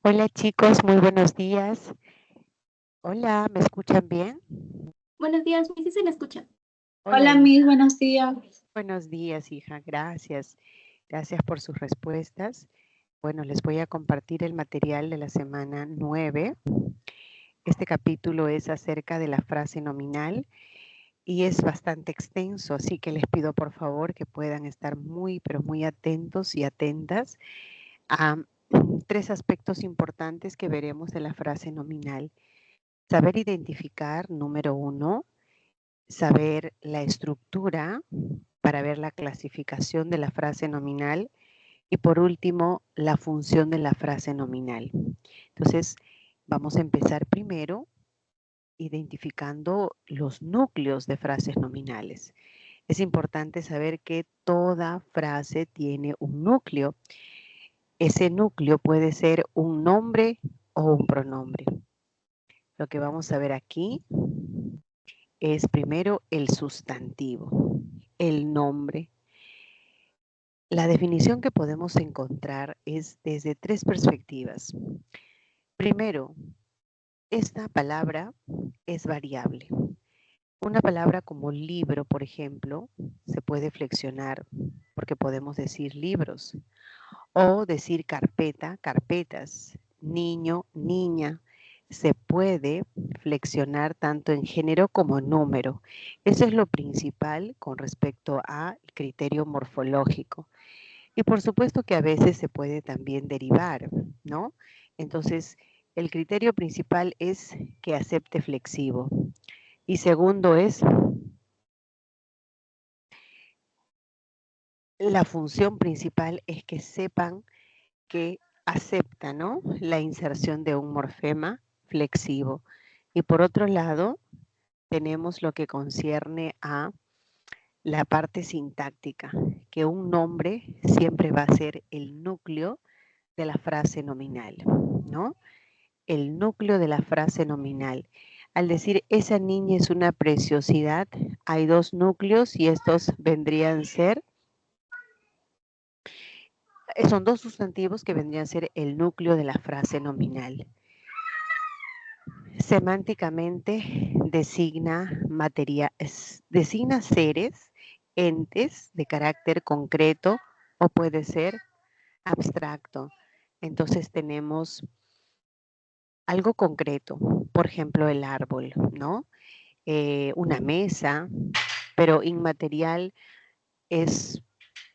Hola chicos, muy buenos días. Hola, ¿me escuchan bien? Buenos días, ¿sí se le escucha? Hola, Hola, Miss, buenos días. buenos días, hija. Gracias. Gracias por sus respuestas. Bueno, les voy a compartir el material de la semana 9. Este capítulo es acerca de la frase nominal y es bastante extenso, así que les pido por favor que puedan estar muy, pero muy atentos y atentas a tres aspectos importantes que veremos de la frase nominal. Saber identificar, número uno, saber la estructura para ver la clasificación de la frase nominal y por último, la función de la frase nominal. Entonces, vamos a empezar primero identificando los núcleos de frases nominales. Es importante saber que toda frase tiene un núcleo. Ese núcleo puede ser un nombre o un pronombre. Lo que vamos a ver aquí es primero el sustantivo, el nombre. La definición que podemos encontrar es desde tres perspectivas. Primero, esta palabra es variable. Una palabra como libro, por ejemplo, se puede flexionar porque podemos decir libros o decir carpeta, carpetas, niño, niña. Se puede flexionar tanto en género como en número. Eso es lo principal con respecto al criterio morfológico. Y por supuesto que a veces se puede también derivar, ¿no? Entonces, el criterio principal es que acepte flexivo. Y segundo es la función principal es que sepan que acepta, ¿no? La inserción de un morfema flexivo. Y por otro lado, tenemos lo que concierne a la parte sintáctica, que un nombre siempre va a ser el núcleo de la frase nominal, ¿no? El núcleo de la frase nominal. Al decir esa niña es una preciosidad, hay dos núcleos y estos vendrían a ser, son dos sustantivos que vendrían a ser el núcleo de la frase nominal. Semánticamente designa designa seres, entes de carácter concreto o puede ser abstracto. Entonces tenemos algo concreto, por ejemplo el árbol, ¿no? Una mesa, pero inmaterial es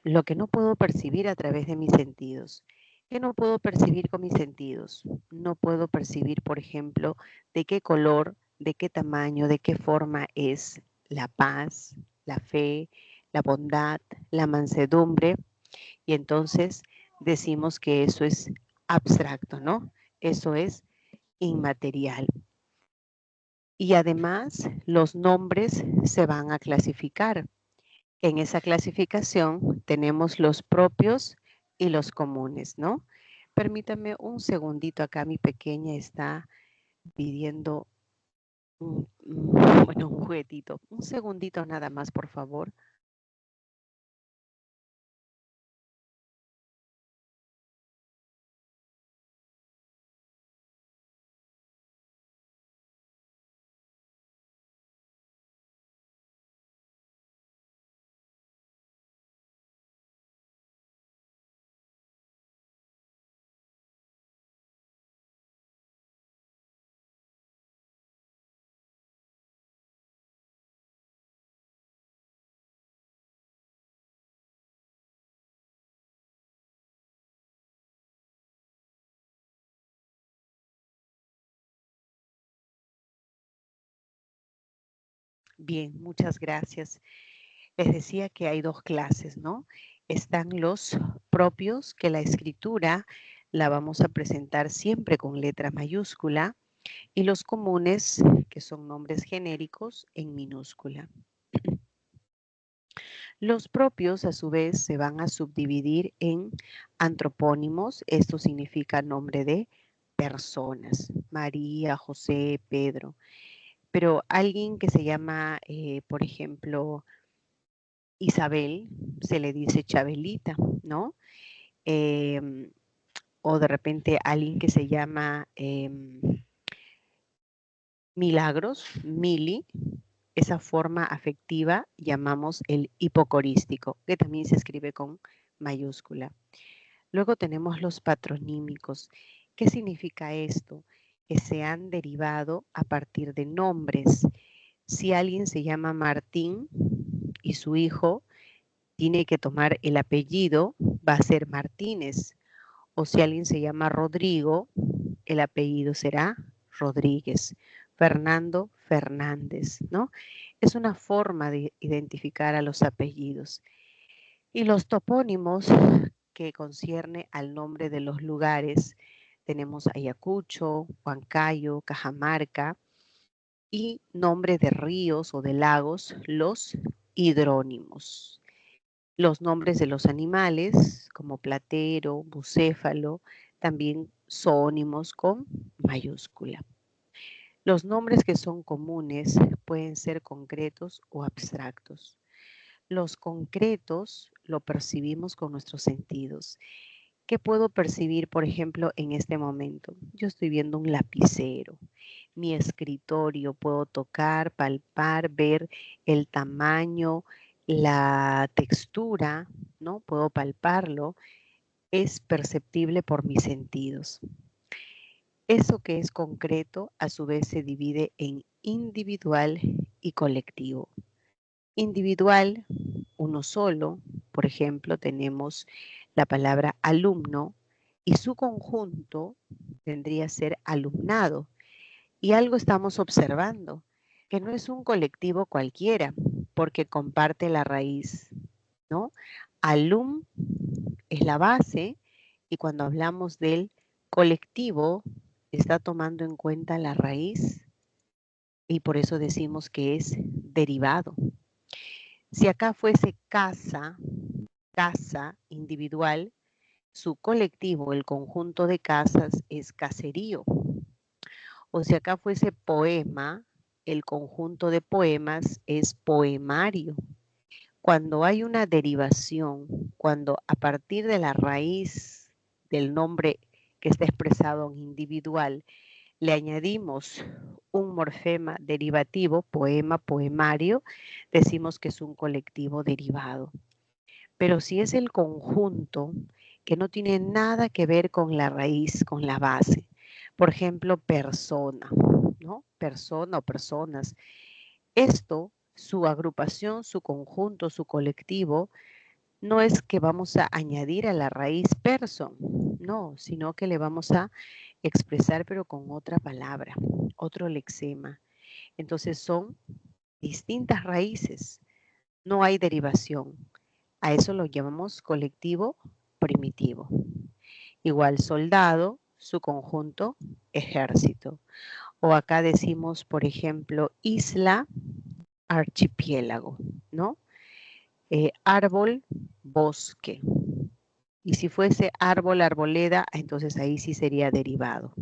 lo que no puedo percibir a través de mis sentidos. ¿Qué no puedo percibir con mis sentidos? No puedo percibir, por ejemplo, de qué color, de qué tamaño, de qué forma es la paz, la fe, la bondad, la mansedumbre. Y entonces decimos que eso es abstracto, ¿no? Eso es inmaterial. Y además los nombres se van a clasificar. En esa clasificación tenemos los propios y los comunes, ¿no? Permítame un segundito, acá mi pequeña está pidiendo bueno, un juguetito. Un segundito nada más, por favor. Bien, muchas gracias. Les decía que hay dos clases, ¿no? Están los propios, que la escritura la vamos a presentar siempre con letra mayúscula, y los comunes, que son nombres genéricos, en minúscula. Los propios, a su vez, se van a subdividir en antropónimos. Esto significa nombre de personas. María, José, Pedro. Pero alguien que se llama, por ejemplo, Isabel, se le dice Chabelita, ¿no? o de repente alguien que se llama Milagros, Mili, esa forma afectiva llamamos el hipocorístico, que también se escribe con mayúscula. Luego tenemos los patronímicos. ¿Qué significa esto? Que se han derivado a partir de nombres. Si alguien se llama Martín y su hijo tiene que tomar el apellido, va a ser Martínez. O si alguien se llama Rodrigo, el apellido será Rodríguez. Fernando, Fernández, ¿no? Es una forma de identificar a los apellidos. Y los topónimos que concierne al nombre de los lugares, tenemos Ayacucho, Huancayo, Cajamarca, y nombre de ríos o de lagos, los hidrónimos. Los nombres de los animales, como platero, bucéfalo, también zoónimos con mayúscula. Los nombres que son comunes pueden ser concretos o abstractos. Los concretos lo percibimos con nuestros sentidos. ¿Qué puedo percibir, por ejemplo, en este momento? Yo estoy viendo un lapicero, mi escritorio, puedo tocar, palpar, ver el tamaño, la textura, ¿no? Puedo palparlo, es perceptible por mis sentidos. Eso que es concreto, a su vez, se divide en individual y colectivo. Individual, uno solo, por ejemplo, tenemos la palabra alumno y su conjunto tendría que ser alumnado. Y algo estamos observando, que no es un colectivo cualquiera, porque comparte la raíz, ¿no? Alum es la base y cuando hablamos del colectivo está tomando en cuenta la raíz y por eso decimos que es derivado. Si acá fuese casa, casa individual, su colectivo, el conjunto de casas, es caserío. O si acá fuese poema, el conjunto de poemas es poemario. Cuando hay una derivación, cuando a partir de la raíz del nombre que está expresado en individual, le añadimos un morfema derivativo, poema, poemario, decimos que es un colectivo derivado. Pero si es el conjunto que no tiene nada que ver con la raíz, con la base, por ejemplo, persona, ¿no? Persona o personas. Esto, su agrupación, su conjunto, su colectivo, no es que vamos a añadir a la raíz person, no, sino que le vamos a expresar pero con otra palabra, otro lexema. Entonces son distintas raíces, no hay derivación. A eso lo llamamos colectivo primitivo. Igual soldado, su conjunto, ejército. O acá decimos, por ejemplo, isla, archipiélago, ¿no? Árbol, bosque. Y si fuese árbol, arboleda, entonces ahí sí sería derivado.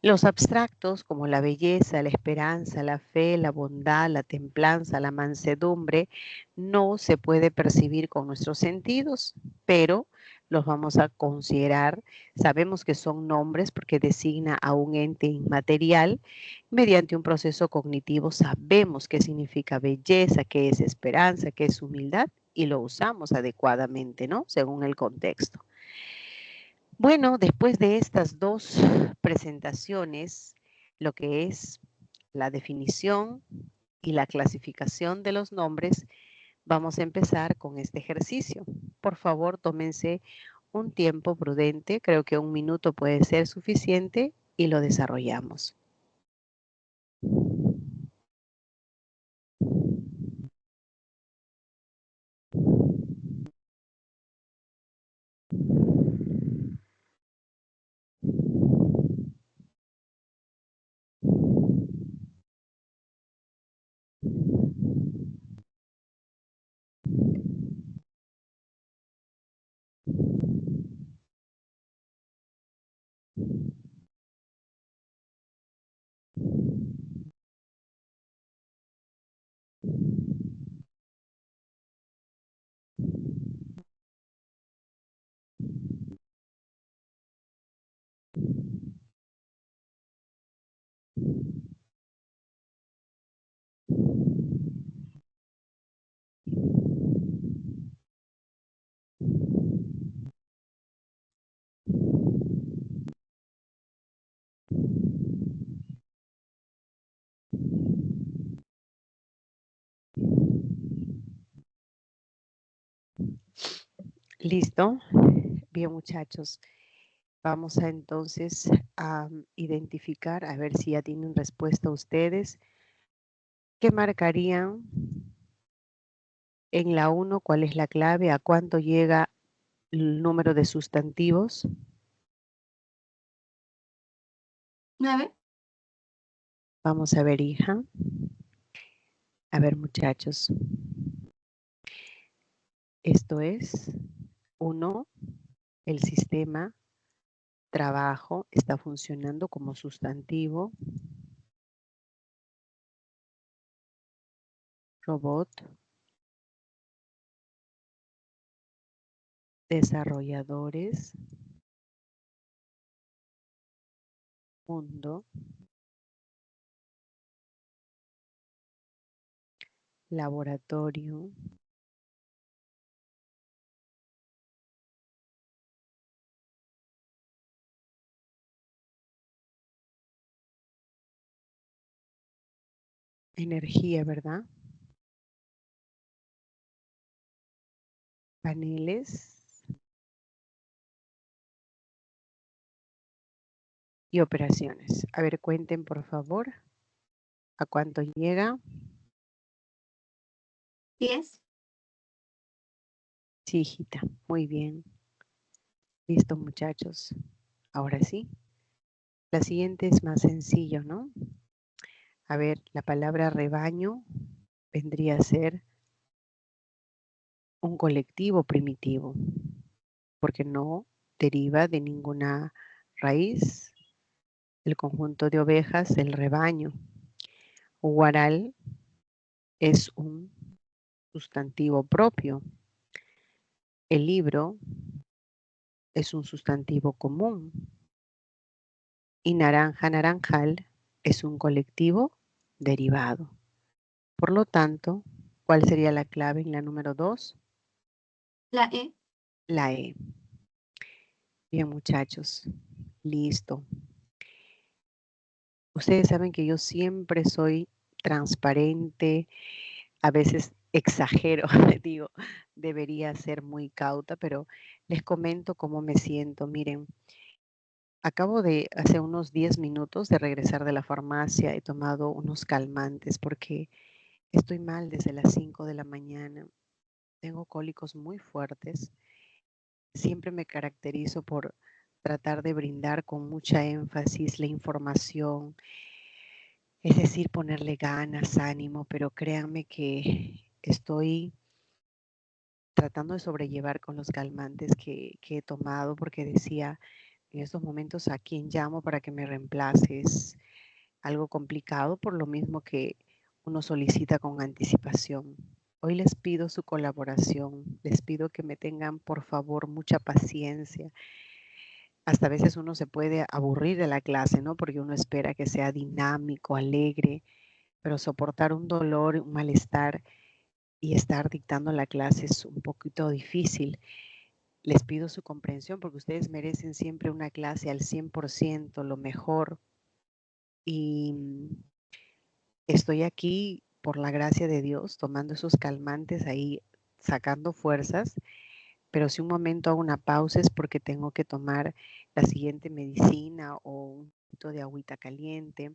Los abstractos como la belleza, la esperanza, la fe, la bondad, la templanza, la mansedumbre, no se puede percibir con nuestros sentidos, pero los vamos a considerar. Sabemos que son nombres porque designa a un ente inmaterial. Mediante un proceso cognitivo sabemos qué significa belleza, qué es esperanza, qué es humildad y lo usamos adecuadamente, ¿no? Según el contexto. Bueno, después de estas dos presentaciones, lo que es la definición y la clasificación de los nombres, vamos a empezar con este ejercicio. Por favor, tómense un tiempo prudente, creo que 1 minuto puede ser suficiente y lo desarrollamos. ¿Listo? Bien, muchachos. Vamos a entonces a identificar, a ver si ya tienen respuesta ustedes. ¿Qué marcarían en la 1? ¿Cuál es la clave? ¿A cuánto llega el número de sustantivos? 9. Vamos a ver, hija. A ver, muchachos. Esto es 1. El sistema trabajo está funcionando como sustantivo. Robot. Desarrolladores. Mundo. Laboratorio. Energía, ¿verdad? Paneles y operaciones. A ver, cuenten por favor. ¿A cuánto llega? 10. Sí, hijita. Muy bien. Listo, muchachos. Ahora sí. La siguiente es más sencillo, ¿no? A ver, la palabra rebaño vendría a ser un colectivo primitivo, porque no deriva de ninguna raíz. El conjunto de ovejas, el rebaño. Huaral es un sustantivo propio. El libro es un sustantivo común. Y naranja, naranjal es un colectivo derivado. Por lo tanto, ¿cuál sería la clave en la número 2? La E. La E. Bien, muchachos. Listo. Ustedes saben que yo siempre soy transparente, a veces exagero, digo, debería ser muy cauta, pero les comento cómo me siento. Miren, acabo de, hace unos 10 minutos de regresar de la farmacia, he tomado unos calmantes porque estoy mal desde las 5 de la mañana. Tengo cólicos muy fuertes. Siempre me caracterizo por tratar de brindar con mucha énfasis la información, es decir, ponerle ganas, ánimo, pero créanme que estoy tratando de sobrellevar con los calmantes que he tomado porque decía, en estos momentos, ¿a quién llamo para que me reemplace? Es algo complicado por lo mismo que uno solicita con anticipación. Hoy les pido su colaboración, les pido que me tengan por favor mucha paciencia. Hasta a veces uno se puede aburrir de la clase, ¿no? Porque uno espera que sea dinámico, alegre, pero soportar un dolor, un malestar y estar dictando la clase es un poquito difícil. Les pido su comprensión porque ustedes merecen siempre una clase al 100%, lo mejor. Y estoy aquí por la gracia de Dios, tomando esos calmantes ahí, sacando fuerzas, pero si un momento hago una pausa es porque tengo que tomar la siguiente medicina o un poquito de agüita caliente.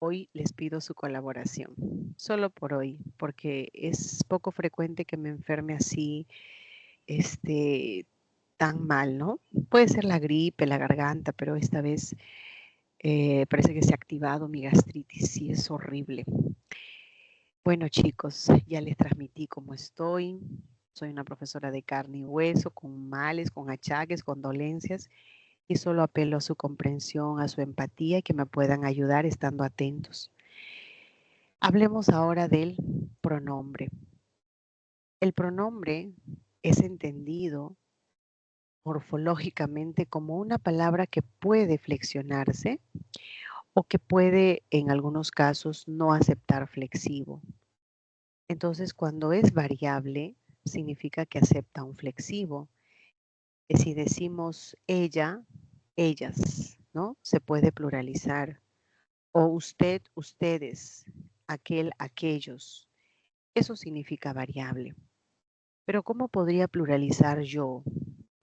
Hoy les pido su colaboración, solo por hoy, porque es poco frecuente que me enferme así, tan mal, ¿no? Puede ser la gripe, la garganta, pero esta vez parece que se ha activado mi gastritis y es horrible. Bueno, chicos, ya les transmití cómo estoy. Soy una profesora de carne y hueso, con males, con achaques, con dolencias, y solo apelo a su comprensión, a su empatía y que me puedan ayudar estando atentos. Hablemos ahora del pronombre. El pronombre es entendido morfológicamente como una palabra que puede flexionarse o que puede, en algunos casos, no aceptar flexivo. Entonces, cuando es variable, significa que acepta un flexivo. Si decimos ella, ellas, ¿no? Se puede pluralizar. O usted, ustedes, aquel, aquellos. Eso significa variable. Pero ¿cómo podría pluralizar yo,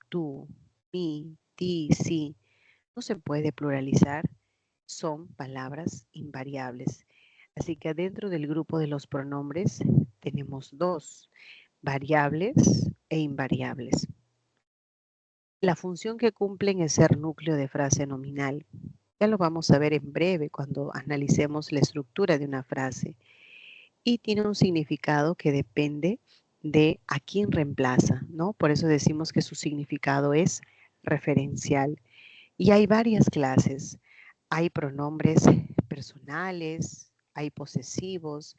tú, mí, ti, sí? No se puede pluralizar, son palabras invariables. Así que dentro del grupo de los pronombres tenemos dos, variables e invariables. La función que cumplen es ser núcleo de frase nominal. Ya lo vamos a ver en breve cuando analicemos la estructura de una frase. Y tiene un significado que depende de a quién reemplaza, ¿no? Por eso decimos que su significado es referencial. Y hay varias clases. Hay pronombres personales, hay posesivos,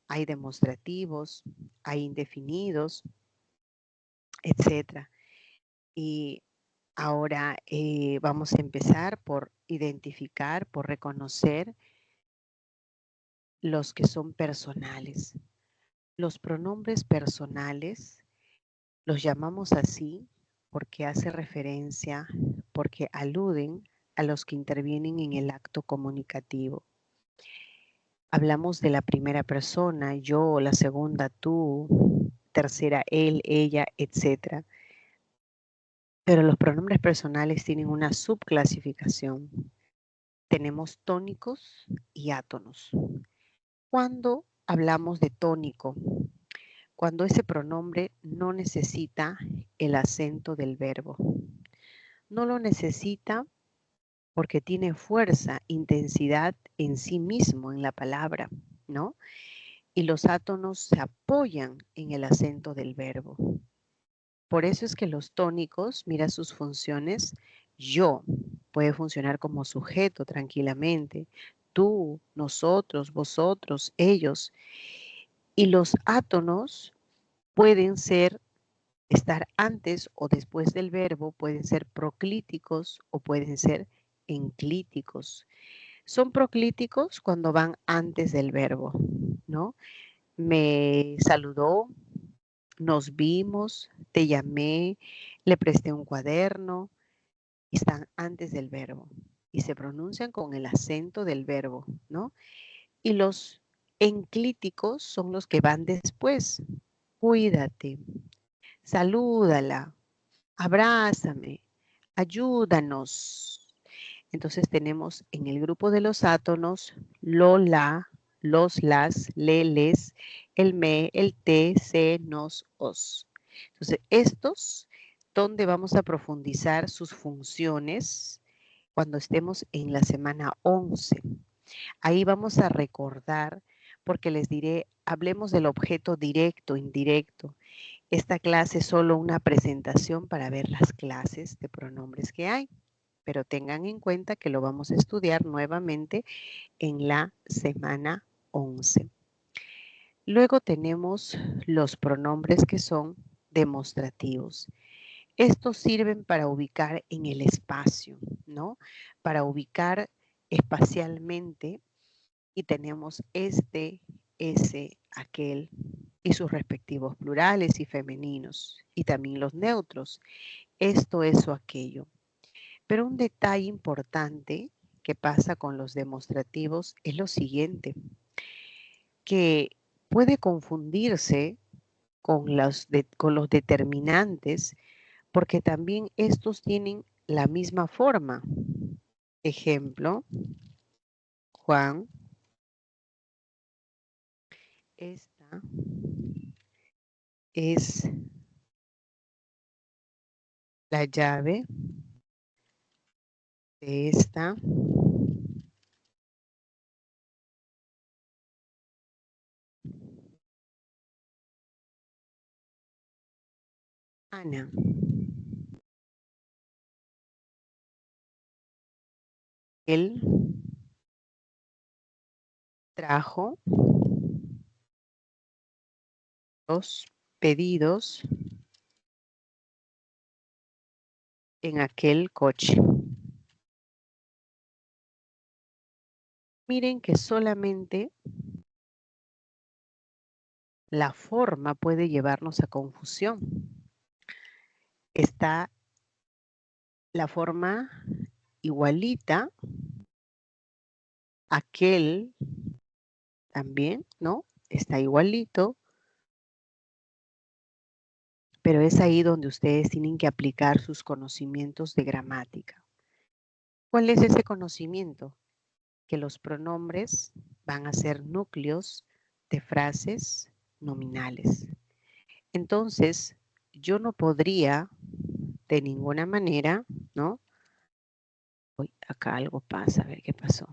hay demostrativos, hay indefinidos, etc. Y ahora vamos a empezar por identificar, por reconocer los que son personales. Los pronombres personales los llamamos así porque hace referencia, porque aluden a los que intervienen en el acto comunicativo. Hablamos de la primera persona, yo, la segunda, tú, tercera, él, ella, etc. Pero los pronombres personales tienen una subclasificación. Tenemos tónicos y átonos. Cuando hablamos de tónico, cuando ese pronombre no necesita el acento del verbo. No lo necesita porque tiene fuerza, intensidad en sí mismo, en la palabra, ¿no? Y los átonos se apoyan en el acento del verbo. Por eso es que los tónicos, mira sus funciones, yo puede funcionar como sujeto tranquilamente, tú, nosotros, vosotros, ellos. Y los átonos pueden estar antes o después del verbo, pueden ser proclíticos o pueden ser enclíticos. Son proclíticos cuando van antes del verbo, ¿no? Me saludó, nos vimos, te llamé, le presté un cuaderno, están antes del verbo y se pronuncian con el acento del verbo, ¿no? Y los enclíticos son los que van después. Cuídate, salúdala, abrázame, ayúdanos. Entonces tenemos en el grupo de los átonos lo, la, los, las, le, les, el me, el te, se, nos, os. Entonces estos, donde vamos a profundizar sus funciones cuando estemos en la semana 11. Ahí vamos a recordar, porque les diré, hablemos del objeto directo, indirecto. Esta clase es solo una presentación para ver las clases de pronombres que hay, pero tengan en cuenta que lo vamos a estudiar nuevamente en la semana 11. Luego tenemos los pronombres que son demostrativos. Estos sirven para ubicar en el espacio, ¿no? Para ubicar espacialmente y tenemos este, ese, aquel y sus respectivos plurales y femeninos y también los neutros. Esto, eso, aquello. Pero un detalle importante que pasa con los demostrativos es lo siguiente, que puede confundirse con los determinantes porque también estos tienen la misma forma. Ejemplo, Juan, esta es la llave de esta Ana. Él trajo los pedidos en aquel coche. Miren que solamente la forma puede llevarnos a confusión. Está la forma igualita, aquel también, ¿no? Está igualito, pero es ahí donde ustedes tienen que aplicar sus conocimientos de gramática. ¿Cuál es ese conocimiento? Que los pronombres van a ser núcleos de frases nominales. Entonces, yo no podría de ninguna manera, ¿no? Uy, acá algo pasa, a ver qué pasó.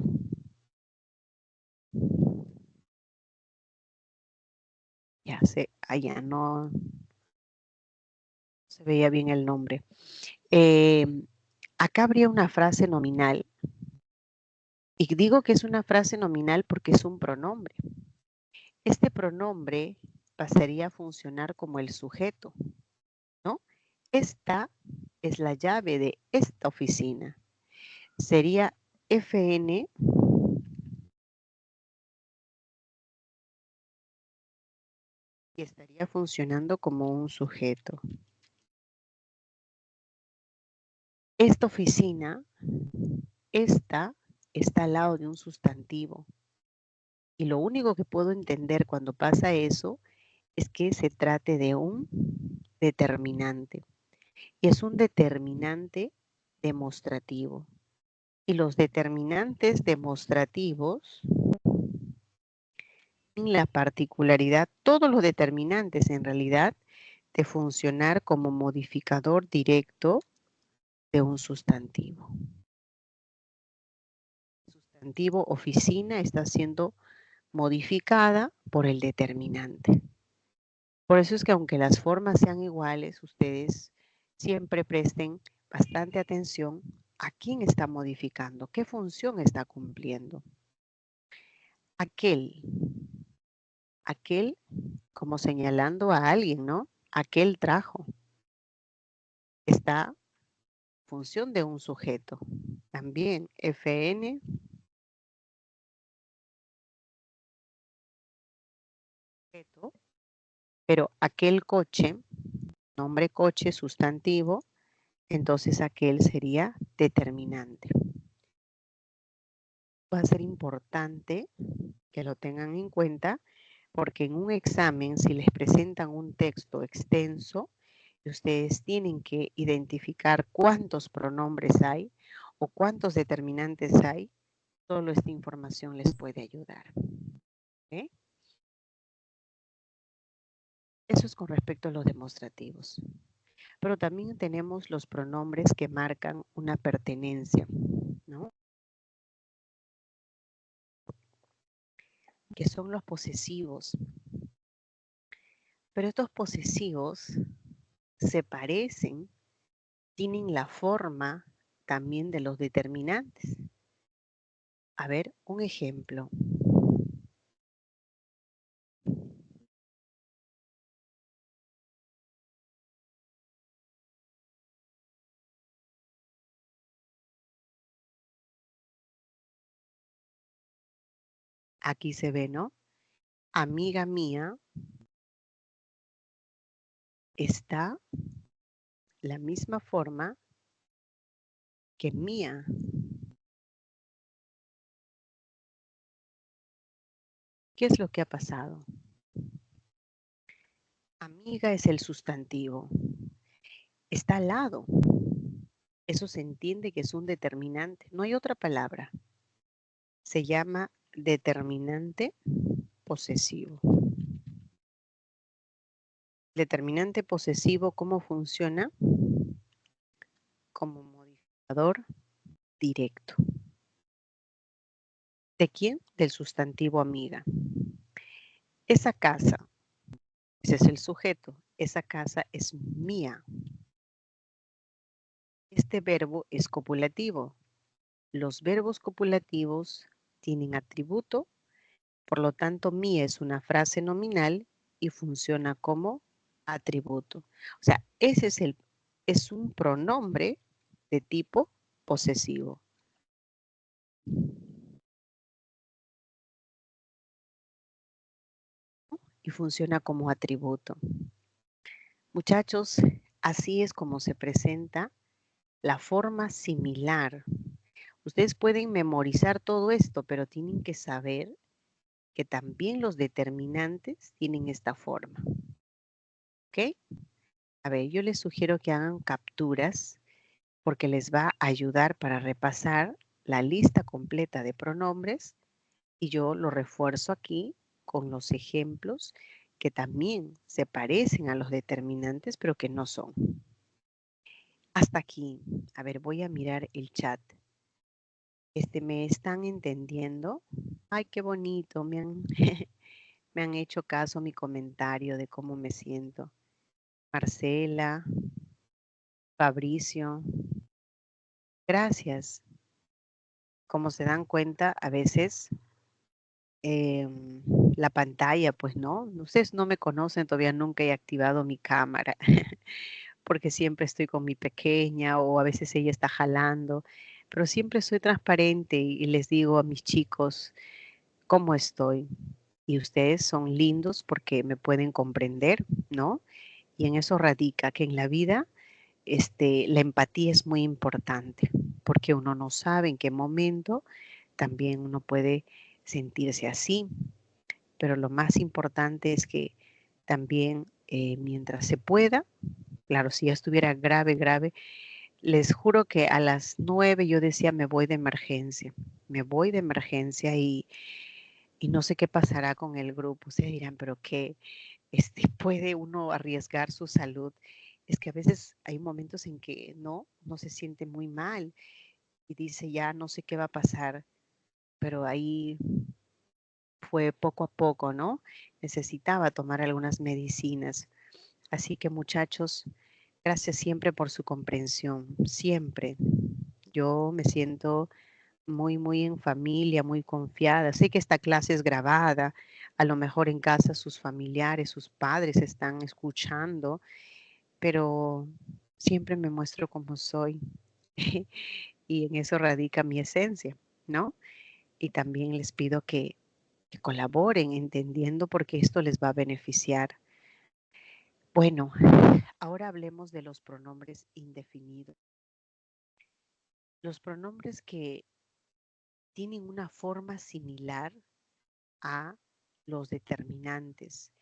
Ya sé, allá no se veía bien el nombre. Acá habría una frase nominal. Y digo que es una frase nominal porque es un pronombre. Este pronombre pasaría a funcionar como el sujeto, ¿no? Esta es la llave de esta oficina. Sería FN y estaría funcionando como un sujeto. Esta oficina, esta está al lado de un sustantivo. Y lo único que puedo entender cuando pasa eso es que se trate de un determinante. Y es un determinante demostrativo. Y los determinantes demostrativos tienen la particularidad, todos los determinantes en realidad, de funcionar como modificador directo de un sustantivo. El sustantivo oficina está siendo modificada por el determinante. Por eso es que aunque las formas sean iguales, ustedes siempre presten bastante atención a quién está modificando, qué función está cumpliendo. Aquel como señalando a alguien, ¿no? Aquel trajo. Está en función de un sujeto. También FN sujeto, pero aquel coche, nombre coche, sustantivo, entonces aquel sería determinante. Va a ser importante que lo tengan en cuenta porque en un examen, si les presentan un texto extenso, ustedes tienen que identificar cuántos pronombres hay o cuántos determinantes hay, solo esta información les puede ayudar. ¿Okay? Eso es con respecto a los demostrativos. Pero también tenemos los pronombres que marcan una pertenencia, ¿no? Que son los posesivos. Pero estos posesivos se parecen, tienen la forma también de los determinantes. A ver, un ejemplo. Aquí se ve, ¿no? Amiga mía está la misma forma que mía. ¿Qué es lo que ha pasado? Amiga es el sustantivo. Está al lado. Eso se entiende que es un determinante. No hay otra palabra. Se llama determinante posesivo. Determinante posesivo, ¿cómo funciona? Como modificador directo. ¿De quién? Del sustantivo amiga. Esa casa, ese es el sujeto, esa casa es mía. Este verbo es copulativo. Los verbos copulativos tienen atributo, por lo tanto, mía es una frase nominal y funciona como atributo. O sea, es un pronombre de tipo posesivo. Y funciona como atributo. Muchachos, así es como se presenta la forma similar. Ustedes pueden memorizar todo esto, pero tienen que saber que también los determinantes tienen esta forma. ¿Ok? A ver, yo les sugiero que hagan capturas porque les va a ayudar para repasar la lista completa de pronombres y yo lo refuerzo aquí con los ejemplos que también se parecen a los determinantes, pero que no son. Hasta aquí. A ver, voy a mirar el chat. ¿Me están entendiendo? Ay, qué bonito. Me han hecho caso a mi comentario de cómo me siento. Marcela, Fabricio, gracias. Como se dan cuenta, a veces la pantalla, pues no, ustedes no me conocen, todavía nunca he activado mi cámara, porque siempre estoy con mi pequeña o a veces ella está jalando, pero siempre soy transparente y les digo a mis chicos cómo estoy. Y ustedes son lindos porque me pueden comprender, ¿no? Y en eso radica que en la vida la empatía es muy importante, porque uno no sabe en qué momento también uno puede sentirse así, pero lo más importante es que también mientras se pueda, claro, si ya estuviera grave, grave, les juro que a las 9 yo decía me voy de emergencia y no sé qué pasará con el grupo. Ustedes dirán, pero ¿qué? ¿Puede uno arriesgar su salud? Es que a veces hay momentos en que no se siente muy mal y dice, ya no sé qué va a pasar, pero ahí fue poco a poco, ¿no? Necesitaba tomar algunas medicinas. Así que muchachos, gracias siempre por su comprensión, siempre. Yo me siento muy en familia, muy confiada. Sé que esta clase es grabada, a lo mejor en casa sus familiares, sus padres están escuchando, pero siempre me muestro como soy y en eso radica mi esencia, ¿no? Y también les pido que colaboren entendiendo porque esto les va a beneficiar. Bueno, ahora hablemos de los pronombres indefinidos. Los pronombres que tienen una forma similar a los determinantes.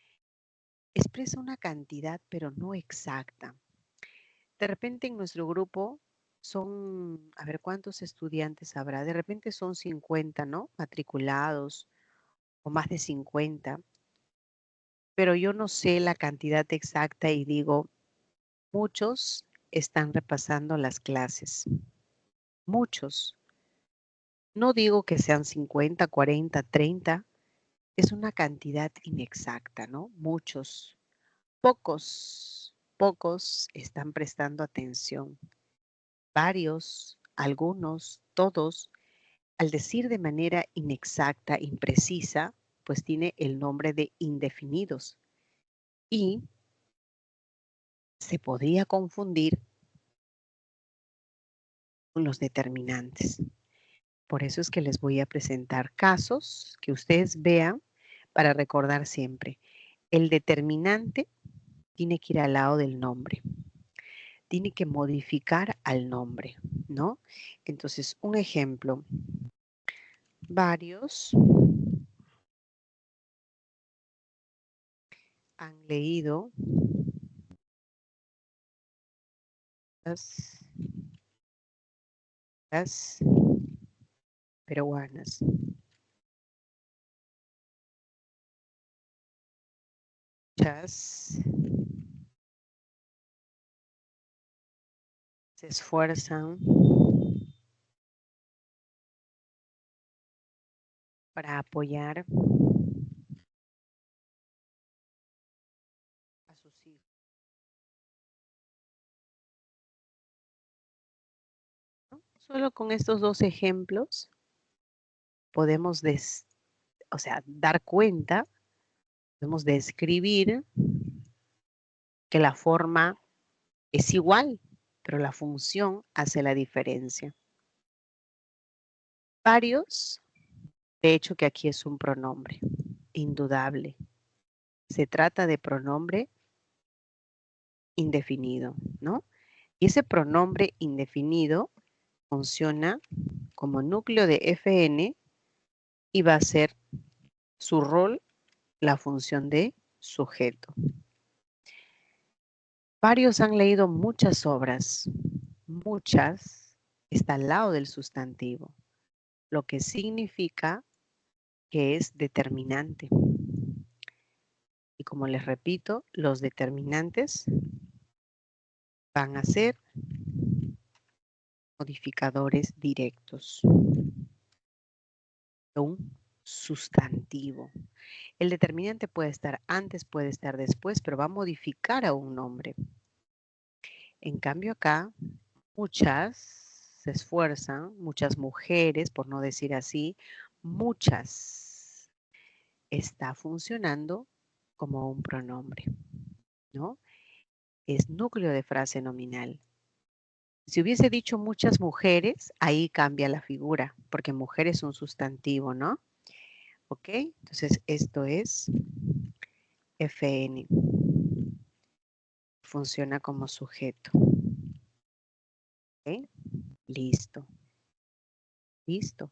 Expresa una cantidad, pero no exacta. De repente en nuestro grupo son, a ver cuántos estudiantes habrá, de repente son 50, ¿no? Matriculados o más de 50, pero yo no sé la cantidad exacta y digo, muchos están repasando las clases, muchos. No digo que sean 50, 40, 30, es una cantidad inexacta, ¿no? Muchos, pocos están prestando atención. Varios, algunos, todos, al decir de manera inexacta, imprecisa, pues tiene el nombre de indefinidos y se podría confundir con los determinantes. Por eso es que les voy a presentar casos que ustedes vean para recordar siempre. El determinante tiene que ir al lado del nombre. Tiene que modificar al nombre, ¿no? Entonces, un ejemplo. Varios han leído las peruanas. Muchas se esfuerzan para apoyar a sus hijos. ¿No? Solo con estos dos ejemplos podemos dar cuenta, podemos describir que la forma es igual, pero la función hace la diferencia. Varios, de hecho que aquí es un pronombre, indudable. Se trata de pronombre indefinido, ¿no? Y ese pronombre indefinido funciona como núcleo de FN y va a ser su rol la función de sujeto. Varios han leído muchas obras. Muchas está al lado del sustantivo, lo que significa que es determinante. Y como les repito, los determinantes van a ser modificadores directos de un sustantivo. El determinante puede estar antes, puede estar después, pero va a modificar a un nombre. En cambio acá, muchas se esfuerzan, muchas mujeres, por no decir así, muchas está funcionando como un pronombre, ¿no? Es núcleo de frase nominal. Si hubiese dicho muchas mujeres, ahí cambia la figura, porque mujer es un sustantivo, ¿no? ¿Ok? Entonces, esto es FN. Funciona como sujeto. ¿Ok? Listo. Listo.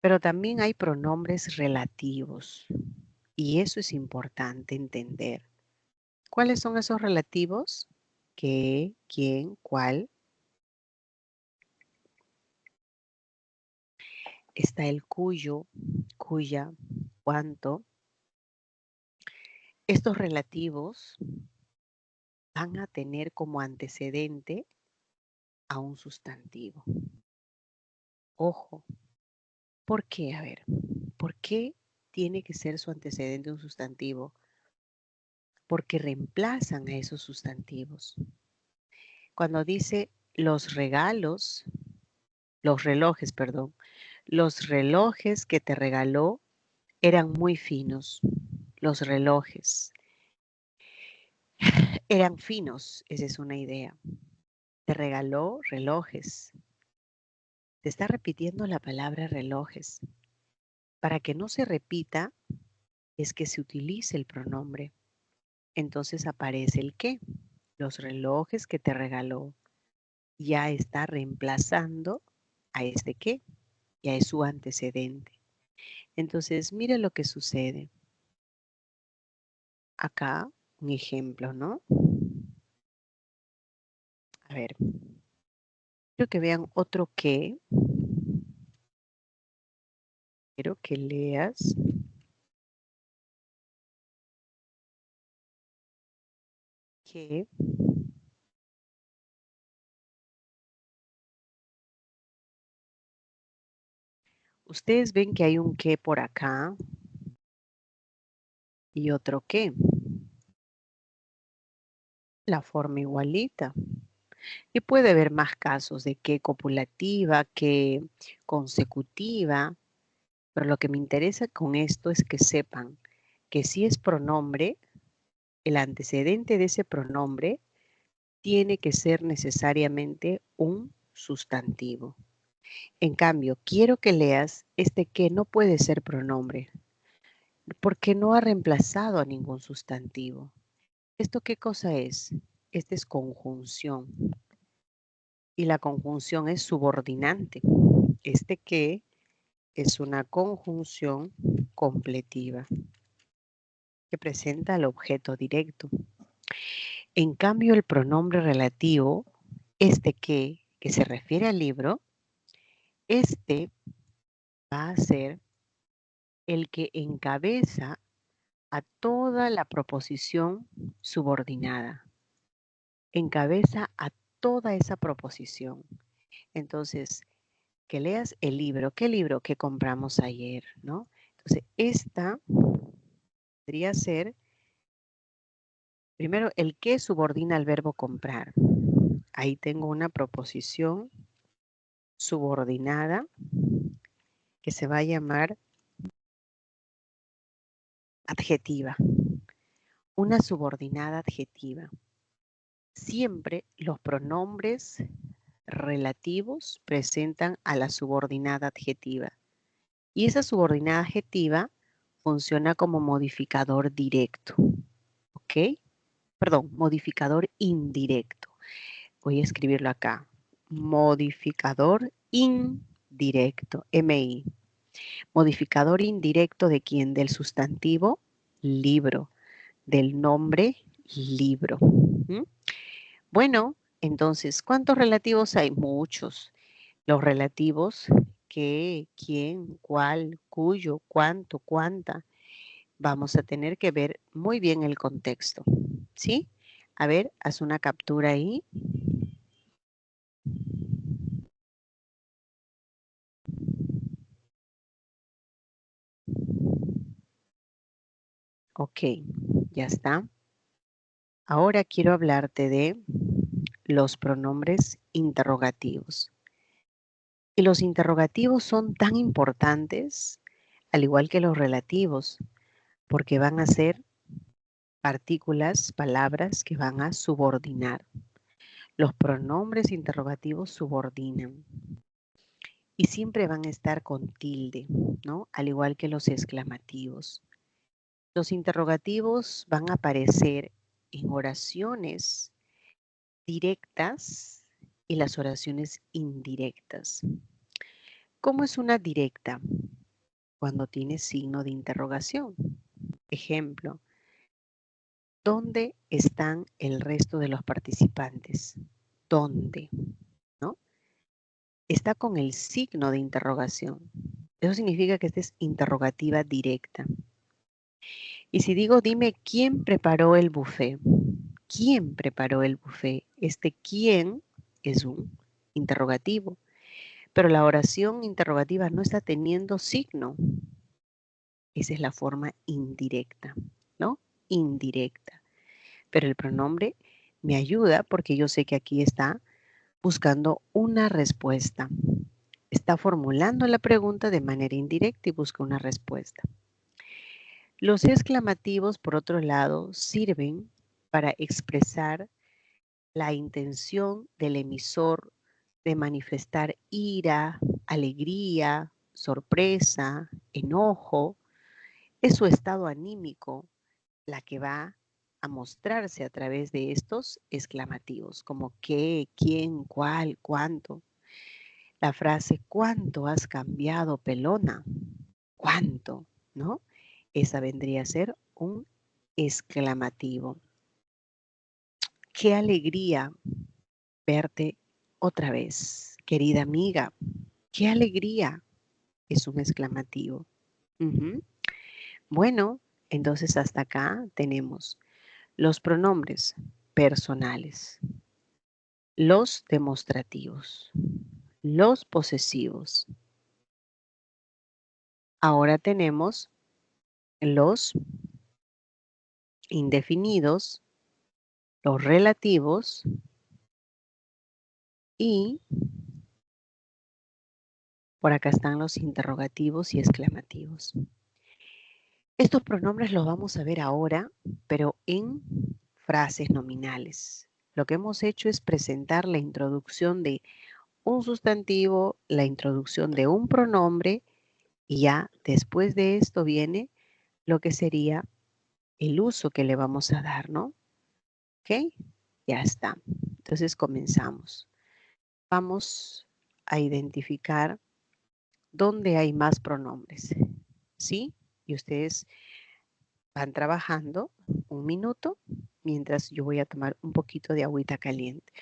Pero también hay pronombres relativos. Y eso es importante entender. ¿Cuáles son esos relativos? ¿Qué, quién, cuál? Está el cuyo, cuya, cuánto. Estos relativos van a tener como antecedente a un sustantivo. Ojo, ¿por qué? A ver, ¿por qué tiene que ser su antecedente un sustantivo? Porque reemplazan a esos sustantivos. Cuando dice los regalos, los relojes, perdón, los relojes que te regaló eran muy finos. Los relojes eran finos, esa es una idea. Te regaló relojes. Te está repitiendo la palabra relojes. Para que no se repita, es que se utilice el pronombre. Entonces aparece el qué. Los relojes que te regaló. Ya está reemplazando a este qué. Ya es su antecedente. Entonces, mire lo que sucede. Acá, un ejemplo, ¿no? A ver, quiero que vean otro qué. Quiero que leas. Que ustedes ven que hay un qué por acá y otro qué. La forma igualita. Y puede haber más casos de que copulativa, que consecutiva, pero lo que me interesa con esto es que sepan que si es pronombre, el antecedente de ese pronombre tiene que ser necesariamente un sustantivo. En cambio, quiero que leas este que no puede ser pronombre, porque no ha reemplazado a ningún sustantivo. ¿Esto qué cosa es? Esta es conjunción. Y la conjunción es subordinante. Este que es una conjunción completiva que presenta al objeto directo. En cambio, el pronombre relativo, este que se refiere al libro, este va a ser el que encabeza a toda la proposición subordinada. Encabeza a toda esa proposición. Entonces, que leas el libro. ¿Qué libro que compramos ayer? ¿No? Entonces, esta podría ser, primero, el que subordina al verbo comprar. Ahí tengo una proposición subordinada que se va a llamar adjetiva. Una subordinada adjetiva. Siempre los pronombres relativos presentan a la subordinada adjetiva. Y esa subordinada adjetiva funciona como modificador directo. ¿Ok? Perdón, modificador indirecto. Voy a escribirlo acá. Modificador indirecto, MI. Modificador indirecto de quién? Del sustantivo libro, del nombre libro. ¿Mm? Bueno, entonces, ¿cuántos relativos hay? Muchos. Los relativos, qué, quién, cuál, cuyo, cuánto, cuánta. Vamos a tener que ver muy bien el contexto. ¿Sí? A ver, haz una captura ahí. Ok, ya está. Ahora quiero hablarte de los pronombres interrogativos. Y los interrogativos son tan importantes, al igual que los relativos, porque van a ser partículas, palabras que van a subordinar. Los pronombres interrogativos subordinan y siempre van a estar con tilde, ¿no? Al igual que los exclamativos. Los interrogativos van a aparecer en oraciones directas y las oraciones indirectas. ¿Cómo es una directa? Cuando tiene signo de interrogación. Ejemplo, ¿dónde están el resto de los participantes? ¿Dónde? ¿No? Está con el signo de interrogación. Eso significa que esta es interrogativa directa. Y si digo, dime quién preparó el buffet. ¿Quién preparó el buffet? Este quién es un interrogativo, pero la oración interrogativa no está teniendo signo. Esa es la forma indirecta, ¿no? Indirecta. Pero el pronombre me ayuda porque yo sé que aquí está buscando una respuesta. Está formulando la pregunta de manera indirecta y busca una respuesta. Los exclamativos, por otro lado, sirven para expresar la intención del emisor de manifestar ira, alegría, sorpresa, enojo. Es su estado anímico la que va a mostrarse a través de estos exclamativos, como qué, quién, cuál, cuánto. La frase, ¿cuánto has cambiado, pelona? ¿Cuánto? ¿No? Esa vendría a ser un exclamativo. Qué alegría verte otra vez, querida amiga. Qué alegría es un exclamativo. Ujú. Bueno, entonces hasta acá tenemos los pronombres personales, los demostrativos, los posesivos. Ahora tenemos los indefinidos, los relativos y por acá están los interrogativos y exclamativos. Estos pronombres los vamos a ver ahora, pero en frases nominales. Lo que hemos hecho es presentar la introducción de un sustantivo, la introducción de un pronombre y ya después de esto viene lo que sería el uso que le vamos a dar, ¿no? ¿Ok? Ya está. Entonces comenzamos. Vamos a identificar dónde hay más pronombres, ¿sí? Y ustedes van trabajando un minuto mientras yo voy a tomar un poquito de agüita caliente.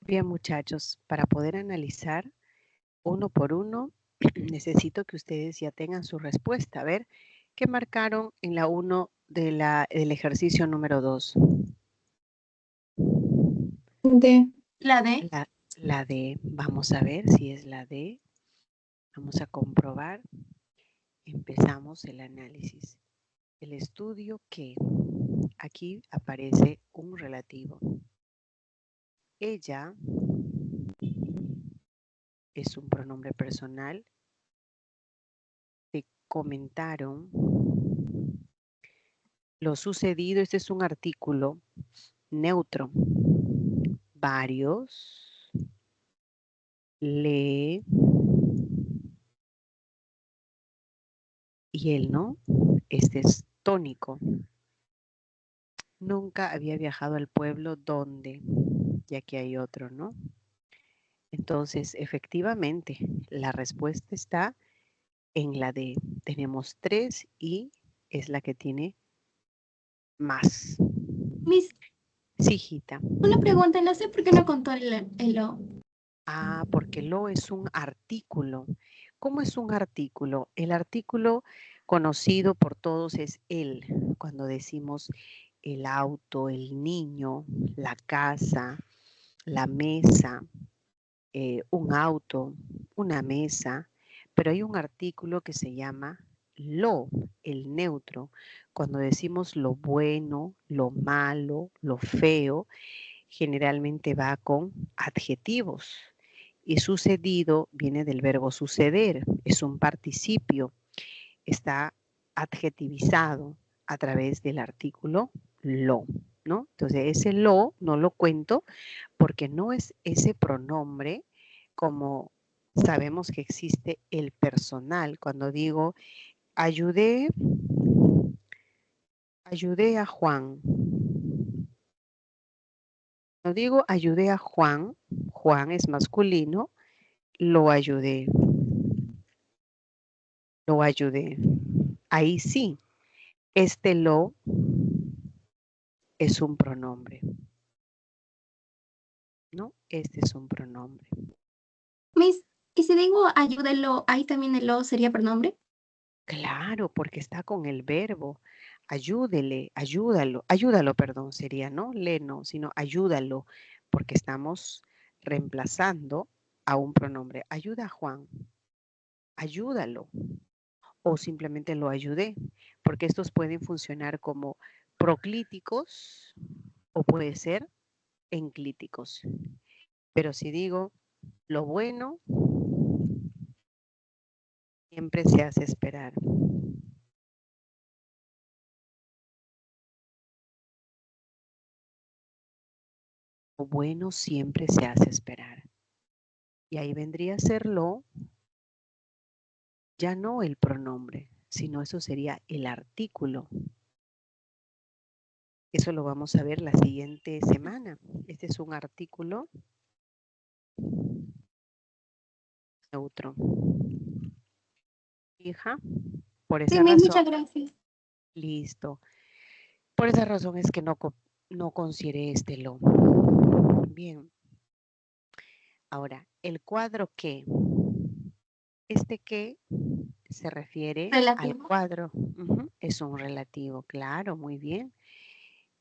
Bien, muchachos, para poder analizar uno por uno, necesito que ustedes ya tengan su respuesta. A ver, ¿qué marcaron en la 1 del ejercicio número 2? D. La D. La D. Vamos a ver si es la D. Vamos a comprobar. Empezamos el análisis. El estudio que aquí aparece un relativo. Ella es un pronombre personal. Te comentaron lo sucedido. Este es un artículo neutro. Varios. Le. Y él no. Este es tónico. Nunca había viajado al pueblo donde, ya que hay otro, ¿no? Entonces, efectivamente, la respuesta está en la D. Tenemos 3 y es la que tiene más. Miss, Sí, hijita. una pregunta, no sé por qué no contó el O. Ah, porque lo es un artículo. ¿Cómo es un artículo? El artículo conocido por todos es el. Cuando decimos el auto, el niño, la casa, la mesa, un auto, una mesa, pero hay un artículo que se llama lo, el neutro. Cuando decimos lo bueno, lo malo, lo feo, generalmente va con adjetivos. Y sucedido viene del verbo suceder, es un participio, está adjetivizado a través del artículo lo, ¿no? Entonces ese lo no lo cuento porque no es ese pronombre como sabemos que existe el personal. Cuando digo ayudé a Juan. Cuando digo ayudé a Juan, Juan es masculino, lo ayudé. Lo ayudé. Ahí sí, este lo es un pronombre, ¿no? Este es un pronombre. Miss, ¿y si digo ayúdelo, ahí también el O sería pronombre? Claro, porque está con el verbo. Ayúdele, ayúdalo, perdón, sería, ¿no? Le no, sino ayúdalo, porque estamos reemplazando a un pronombre. Ayuda a Juan, ayúdalo, o simplemente lo ayudé, porque estos pueden funcionar como proclíticos o puede ser enclíticos. Pero si digo lo bueno, siempre se hace esperar. Lo bueno siempre se hace esperar. Y ahí vendría a ser lo, ya no el pronombre, sino eso sería el artículo. Eso lo vamos a ver la siguiente semana. Este es un artículo neutro. Hija, por Sí, esa Miss, razón, muchas gracias. listo. Por esa razón es que no consideré este lo. Bien. Ahora, el cuadro que, este que se refiere al Relativo. cuadro, es un relativo, claro, muy bien.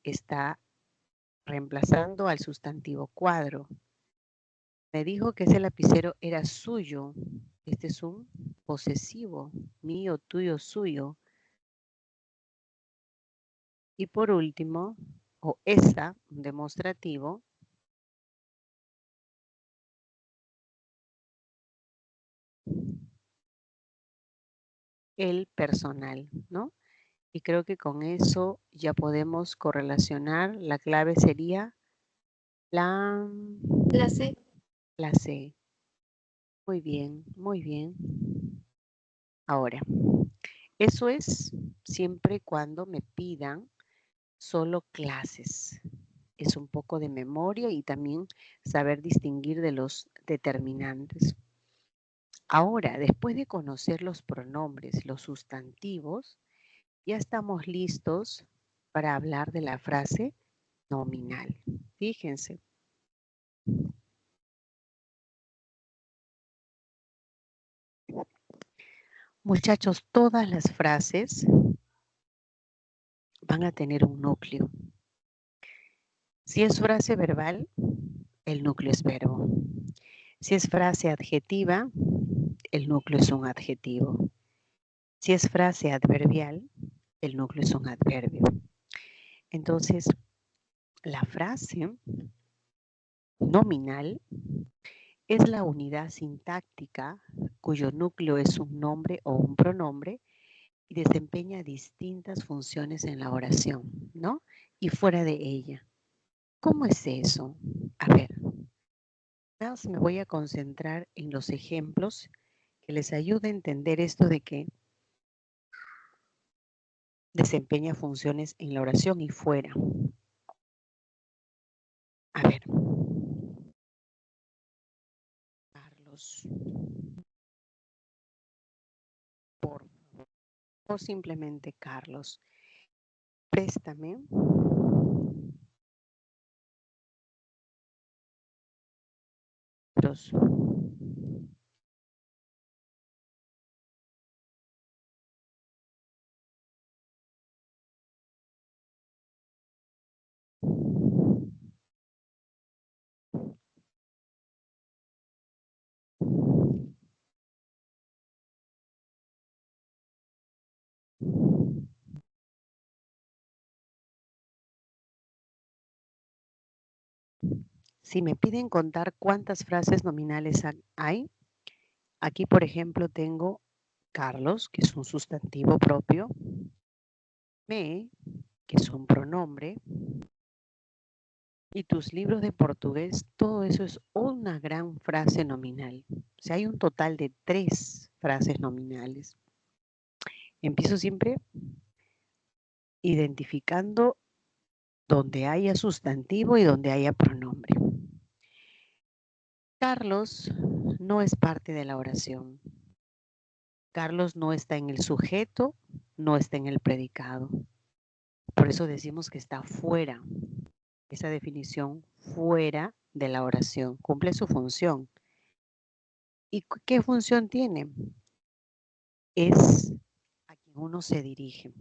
Está reemplazando al sustantivo cuadro. Me dijo que ese lapicero era suyo. Este es un posesivo, mío, tuyo, suyo. Y por último, o esa, un demostrativo, el personal, ¿no? Y creo que con eso ya podemos correlacionar. La clave sería la, La C. la C. Muy bien, muy bien. Ahora, eso es siempre cuando me pidan solo clases. Es un poco de memoria y también saber distinguir de los determinantes. Ahora, después de conocer los pronombres, los sustantivos, ya estamos listos para hablar de la frase nominal. Fíjense. Muchachos, todas las frases van a tener un núcleo. Si es frase verbal, el núcleo es verbo. Si es frase adjetiva, el núcleo es un adjetivo. Si es frase adverbial, el núcleo es un adverbio. Entonces, la frase nominal es la unidad sintáctica cuyo núcleo es un nombre o un pronombre y desempeña distintas funciones en la oración, ¿no? Y fuera de ella. ¿Cómo es eso? A ver, más me voy a concentrar en los ejemplos que les ayude a entender esto de que desempeña funciones en la oración y fuera. A ver, Carlos, por favor, o simplemente Carlos, préstame los. Si me piden contar cuántas frases nominales hay, aquí por ejemplo tengo Carlos, que es un sustantivo propio, me, que es un pronombre, y tus libros de portugués, todo eso es una gran frase nominal. O sea, hay un total de 3 frases nominales. Empiezo siempre identificando donde haya sustantivo y donde haya pronombre. Carlos no es parte de la oración. Carlos no está en el sujeto, no está en el predicado. Por eso decimos que está fuera. Esa definición fuera de la oración. Cumple su función. ¿Y qué función tiene? Es a quien uno se dirige.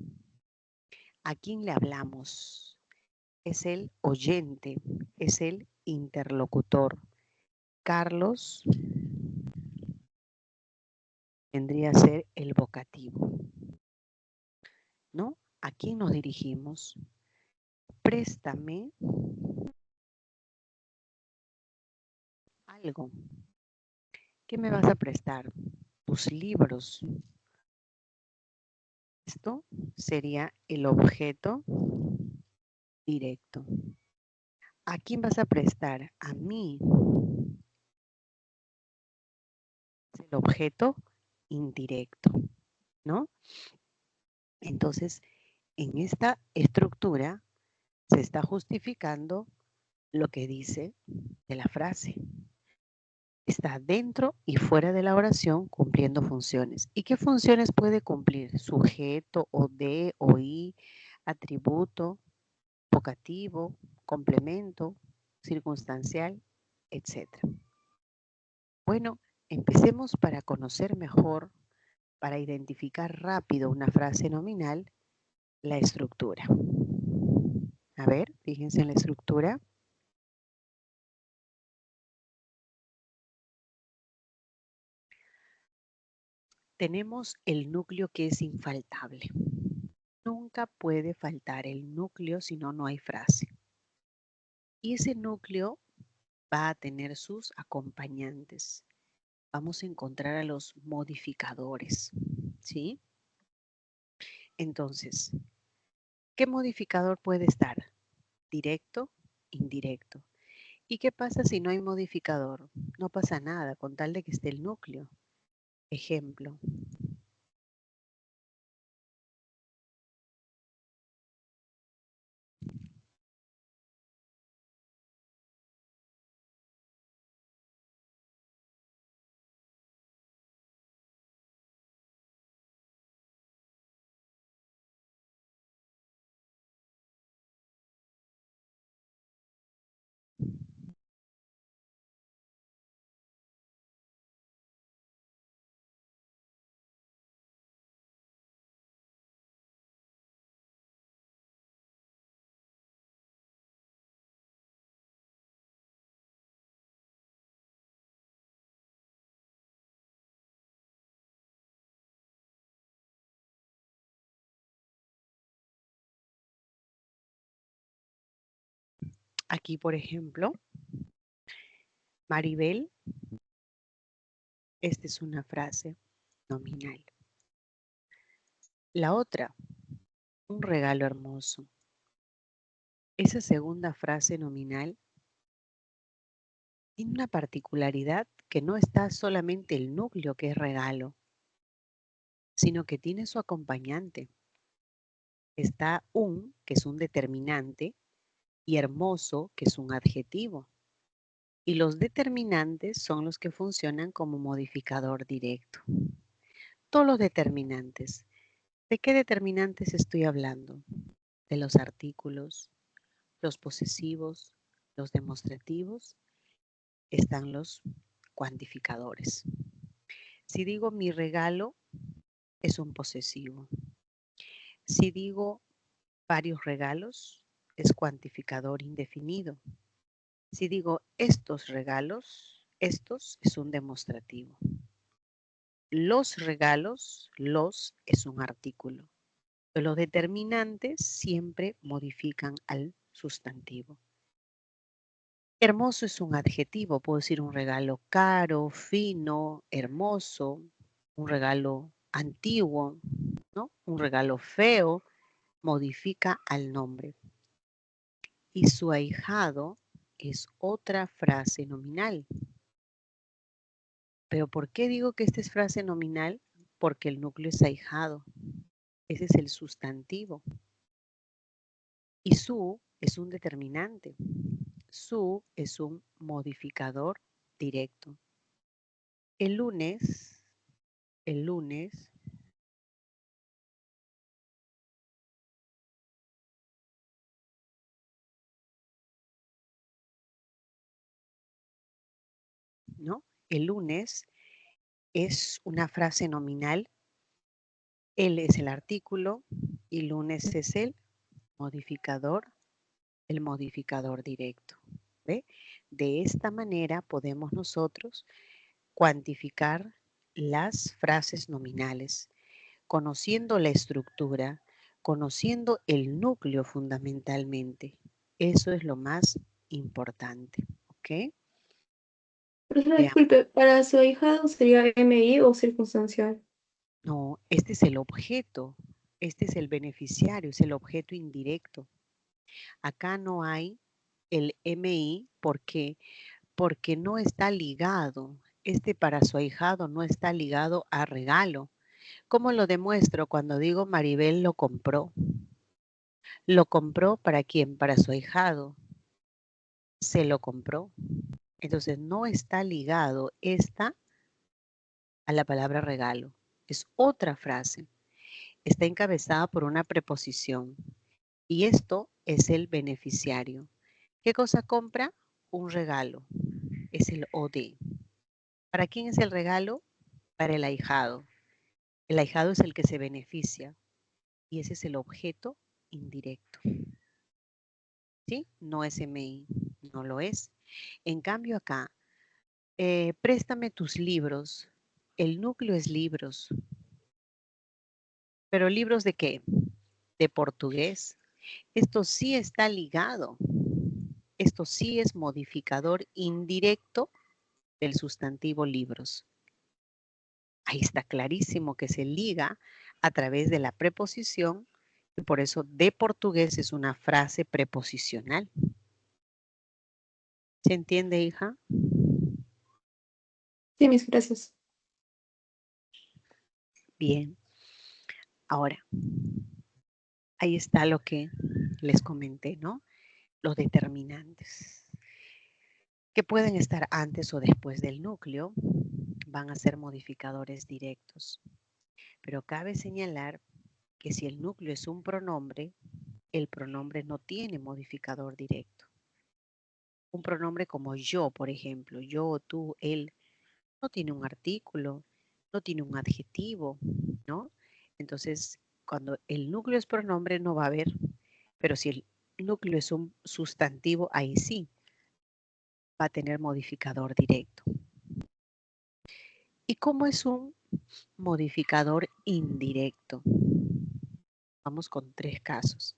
¿A quién le hablamos? Es el oyente, es el interlocutor. Carlos vendría a ser el vocativo, ¿no? ¿A quién nos dirigimos? Préstame algo. ¿Qué me vas a prestar? Tus libros. Esto sería el objeto directo. ¿A quién vas a prestar? A mí. Es el objeto indirecto, ¿no? Entonces, en esta estructura se está justificando lo que dice de la frase. Está dentro y fuera de la oración cumpliendo funciones. ¿Y qué funciones puede cumplir? Sujeto, o de, o i, atributo, vocativo, complemento, circunstancial, etc. Bueno, empecemos para conocer mejor, para identificar rápido una frase nominal, la estructura. A ver, fíjense en la estructura. Tenemos el núcleo que es infaltable. Nunca puede faltar el núcleo, si no, no hay frase. Y ese núcleo va a tener sus acompañantes. Vamos a encontrar a los modificadores, ¿sí? Entonces, ¿qué modificador puede estar? Directo, indirecto. ¿Y qué pasa si no hay modificador? No pasa nada, con tal de que esté el núcleo. Ejemplo, Aquí, por ejemplo, Maribel, esta es una frase nominal. La otra, un regalo hermoso. Esa segunda frase nominal tiene una particularidad que no está solamente el núcleo, que es regalo, sino que tiene su acompañante. Está un, que es un determinante, y hermoso, que es un adjetivo. Y los determinantes son los que funcionan como modificador directo. Todos los determinantes. ¿De qué determinantes estoy hablando? De los artículos, los posesivos, los demostrativos, están los cuantificadores. Si digo mi regalo, es un posesivo. Si digo varios regalos, es cuantificador indefinido. Si digo estos regalos, estos es un demostrativo. Los regalos, los es un artículo. Los determinantes siempre modifican al sustantivo. Hermoso es un adjetivo, puedo decir un regalo caro, fino, hermoso, un regalo antiguo, ¿no? Un regalo feo, modifica al nombre. Y su ahijado es otra frase nominal. ¿Pero por qué digo que esta es frase nominal? Porque el núcleo es ahijado. Ese es el sustantivo. Y su es un determinante. Su es un modificador directo. El lunes, ¿no? El lunes es una frase nominal. El es el artículo y lunes es el modificador directo. ¿Ve? De esta manera podemos nosotros cuantificar las frases nominales, conociendo la estructura, conociendo el núcleo fundamentalmente. Eso es lo más importante. ¿Ok? Profesora, Veamos. disculpe, ¿para su ahijado sería MI o circunstancial? No, este es el objeto. Este es el beneficiario, es el objeto indirecto. Acá no hay el MI. ¿Por qué? Porque no está ligado. Este para su ahijado no está ligado a regalo. ¿Cómo lo demuestro cuando digo Maribel lo compró? ¿Lo compró para quién? Para su ahijado. Se lo compró. Entonces no está ligado esta a la palabra regalo. Es otra frase. Está encabezada por una preposición. Y esto es el beneficiario. ¿Qué cosa compra? Un regalo. Es el OD. ¿Para quién es el regalo? Para el ahijado. El ahijado es el que se beneficia. Y ese es el objeto indirecto. ¿Sí? No es MI. No lo es. En cambio acá, préstame tus libros. El núcleo es libros. ¿Pero libros de qué? De portugués. Esto sí está ligado. Esto sí es modificador indirecto del sustantivo libros. Ahí está clarísimo que se liga a través de la preposición y por eso de portugués es una frase preposicional. ¿Se entiende, hija? Sí, mis gracias. Bien. Ahora, ahí está lo que les comenté, ¿no? Los determinantes, que pueden estar antes o después del núcleo, van a ser modificadores directos. Pero cabe señalar que si el núcleo es un pronombre, el pronombre no tiene modificador directo. Un pronombre como yo, por ejemplo, yo, tú, él, no tiene un artículo, no tiene un adjetivo, ¿no? Entonces, cuando el núcleo es pronombre no va a haber, pero si el núcleo es un sustantivo, ahí sí va a tener modificador directo. ¿Y cómo es un modificador indirecto? Vamos con 3 casos.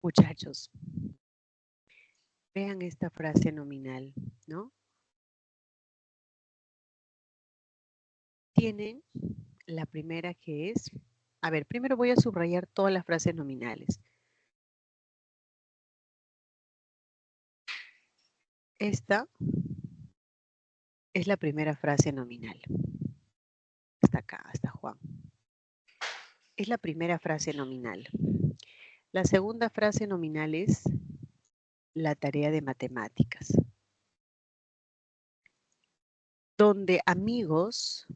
Muchachos, vean esta frase nominal, ¿no? Tienen la primera que es, a ver, primero voy a subrayar todas las frases nominales. Esta es la primera frase nominal. Está acá, está Juan. Es la primera frase nominal. La segunda frase nominal es la tarea de matemáticas, donde amigos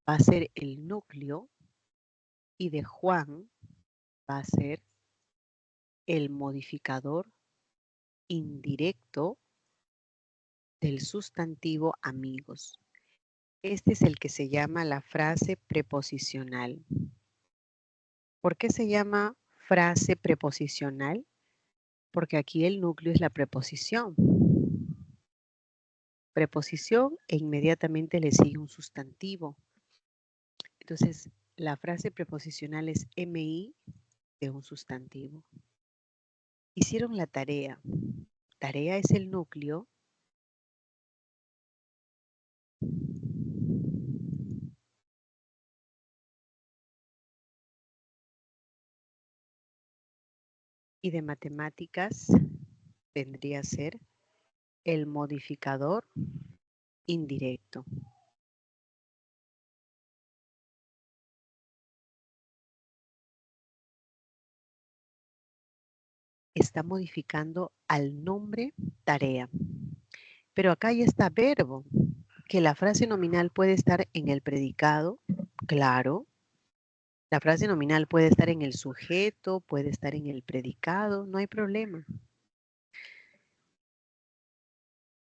va a ser el núcleo y de Juan va a ser el modificador indirecto del sustantivo amigos. Este es el que se llama la frase preposicional. ¿Por qué se llama frase preposicional? Porque aquí el núcleo es la preposición. Preposición e inmediatamente le sigue un sustantivo. Entonces, la frase preposicional es MI de un sustantivo. Hicieron la tarea. Tarea es el núcleo. Y de matemáticas vendría a ser el modificador indirecto. Está modificando al nombre tarea. Pero acá ya está verbo, que la frase nominal puede estar en el predicado, claro. La frase nominal puede estar en el sujeto, puede estar en el predicado, no hay problema.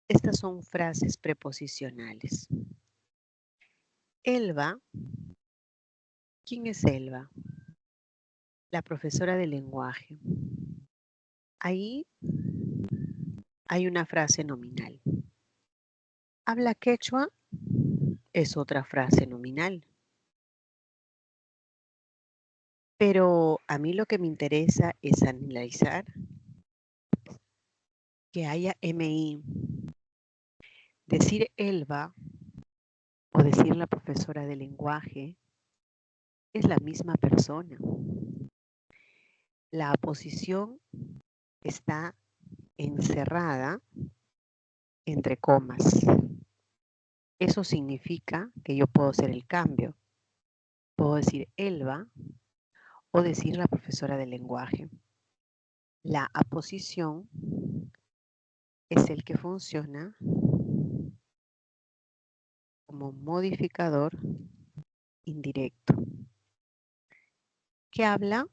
Estas son frases preposicionales. Elba, ¿quién es Elba? La profesora de lenguaje. Ahí hay una frase nominal. ¿Habla quechua? Es otra frase nominal. Pero a mí lo que me interesa es analizar que haya MI. Decir Elba o decir la profesora de lenguaje es la misma persona. La aposición está encerrada entre comas. Eso significa que yo puedo hacer el cambio. Puedo decir Elba o decir la profesora de lenguaje. La aposición es el que funciona como modificador indirecto. ¿Qué habla?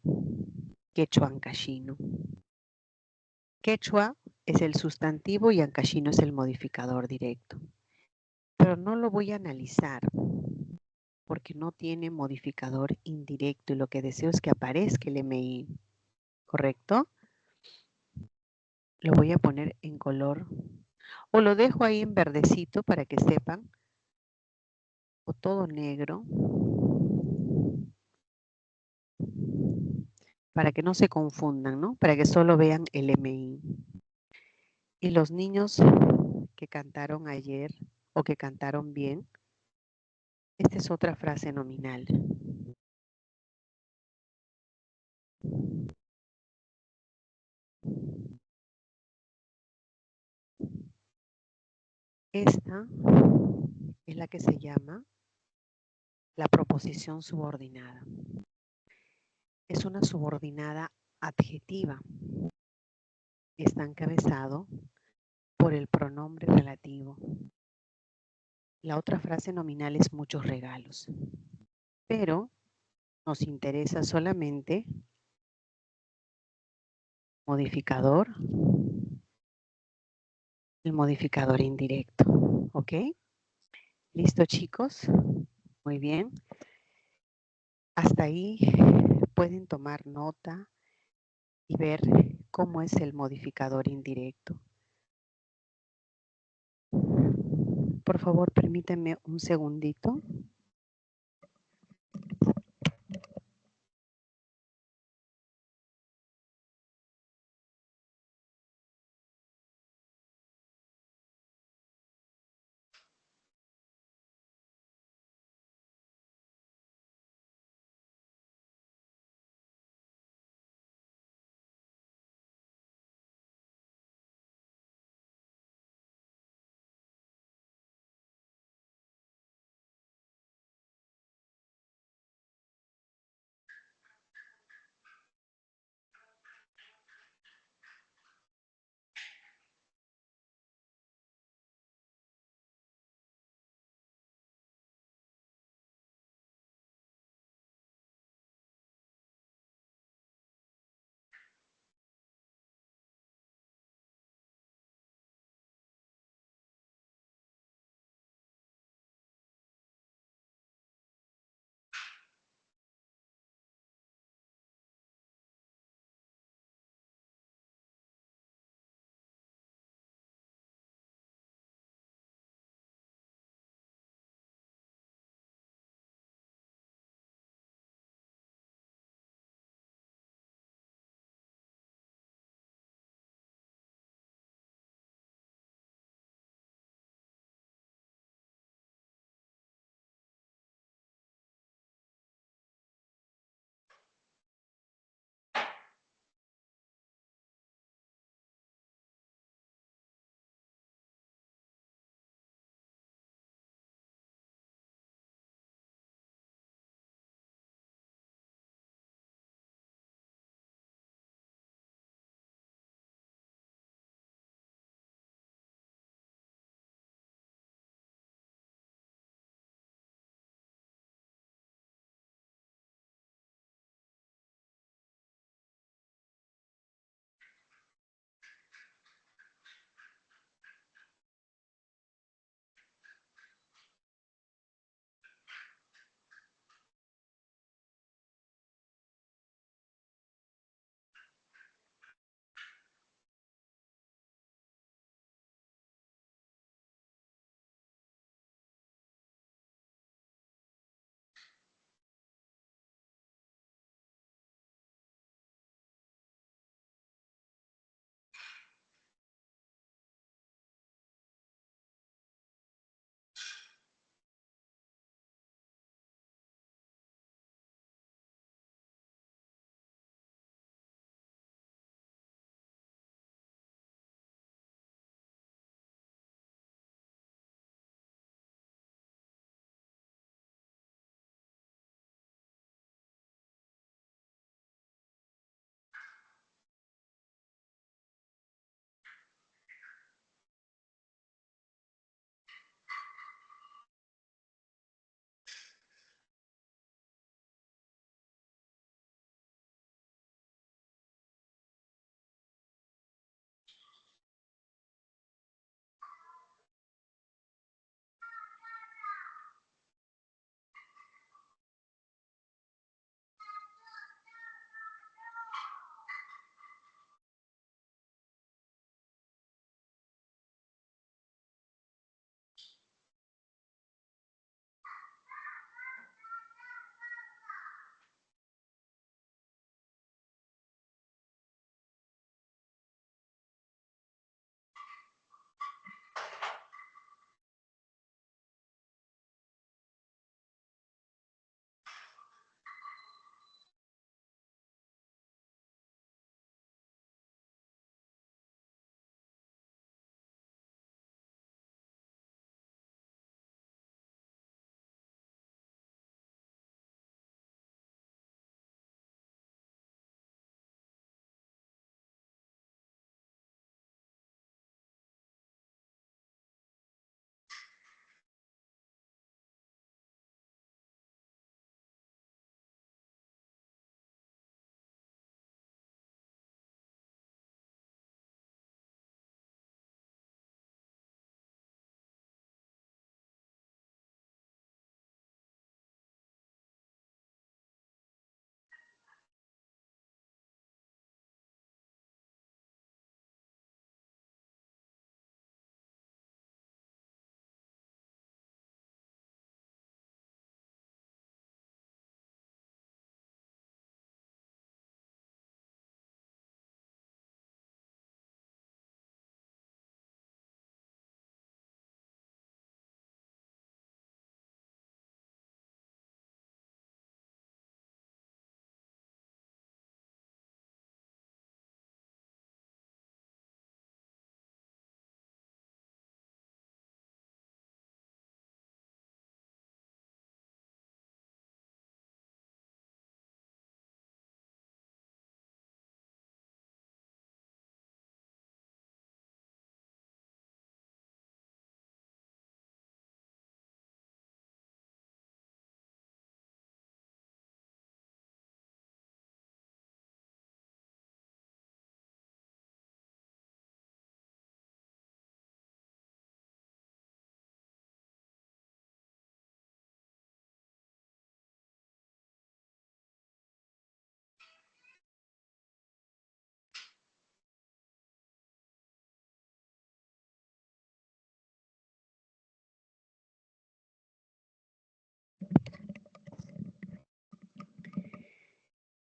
Quechua ancashino. Quechua es el sustantivo y ancashino es el modificador directo. Pero no lo voy a analizar porque no tiene modificador indirecto y lo que deseo es que aparezca el MI, ¿correcto? Lo voy a poner en color o lo dejo ahí en verdecito para que sepan, o todo negro, para que no se confundan, ¿no? Para que solo vean el MI. Y los niños que cantaron ayer o que cantaron bien, esta es otra frase nominal. Esta es la que se llama la proposición subordinada. Es una subordinada adjetiva. Está encabezado por el pronombre relativo. La otra frase nominal es muchos regalos. Pero nos interesa solamente modificador, el modificador indirecto. ¿Ok? ¿Listo, chicos? Muy bien. Hasta ahí pueden tomar nota y ver cómo es el modificador indirecto. Por favor, permítanme un segundito.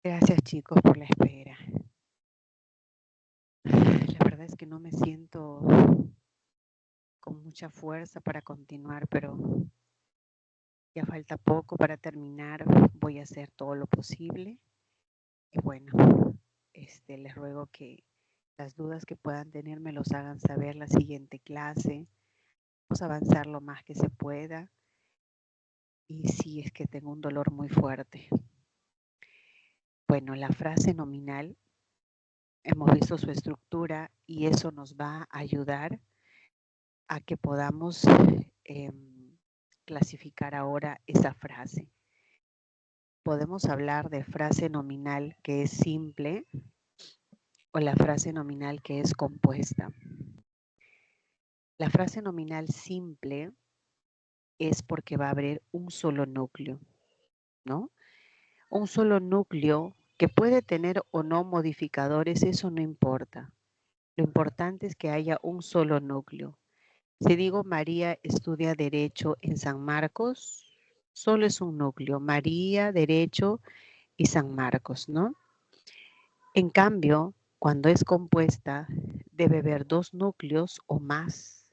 Gracias, chicos, por la espera. La verdad es que no me siento con mucha fuerza para continuar, pero ya falta poco para terminar. Voy a hacer todo lo posible. Y bueno, les ruego que las dudas que puedan tener me los hagan saber la siguiente clase. Vamos a avanzar lo más que se pueda. Y si es que tengo un dolor muy fuerte. Bueno, la frase nominal, hemos visto su estructura y eso nos va a ayudar a que podamos clasificar ahora esa frase. Podemos hablar de frase nominal que es simple o la frase nominal que es compuesta. La frase nominal simple es porque va a haber un solo núcleo, ¿no? Un solo núcleo que puede tener o no modificadores, eso no importa. Lo importante es que haya un solo núcleo. Si digo María estudia Derecho en San Marcos, solo es un núcleo, María, Derecho y San Marcos, ¿no? En cambio, cuando es compuesta, debe haber dos núcleos o más.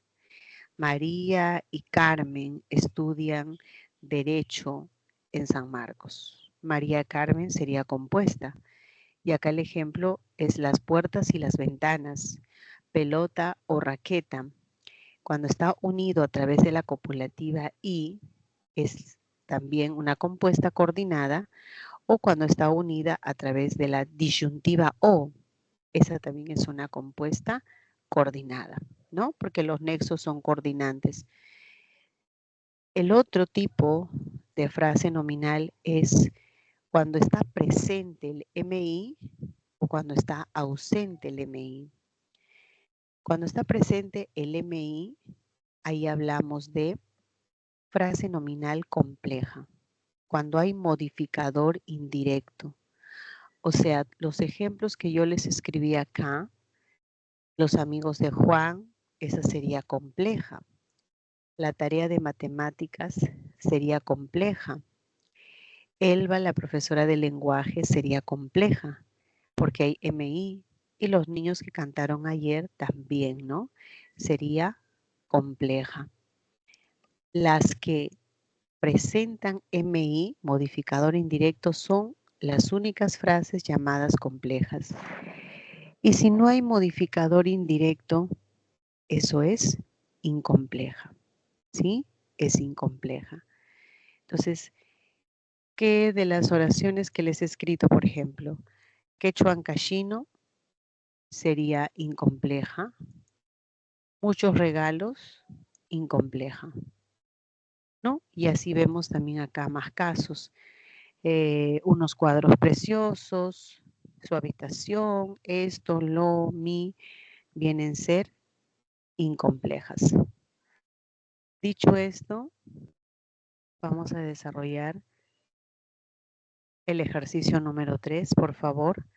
María y Carmen estudian Derecho en San Marcos. María Carmen sería compuesta. Y acá el ejemplo es las puertas y las ventanas, pelota o raqueta. Cuando está unido a través de la copulativa y es también una compuesta coordinada, o cuando está unida a través de la disyuntiva o, esa también es una compuesta coordinada, ¿no? Porque los nexos son coordinantes. El otro tipo de frase nominal es cuando está presente el MI o cuando está ausente el MI. Cuando está presente el MI, ahí hablamos de frase nominal compleja. Cuando hay modificador indirecto. O sea, los ejemplos que yo les escribí acá, los amigos de Juan, esa sería compleja. La tarea de matemáticas sería compleja. Elba, la profesora de lenguaje, sería compleja, porque hay MI. Y los niños que cantaron ayer también, ¿no? Sería compleja. Las que presentan MI, modificador indirecto, son las únicas frases llamadas complejas. Y si no hay modificador indirecto, eso es incompleja, ¿sí? Es incompleja. Entonces, ¿qué de las oraciones que les he escrito, por ejemplo? Quechua Cachino sería incompleja. Muchos regalos, incompleja, ¿no? Y así vemos también acá más casos. Unos cuadros preciosos, su habitación, esto, lo, mi, vienen a ser incomplejas. Dicho esto, vamos a desarrollar el ejercicio número 3, por favor.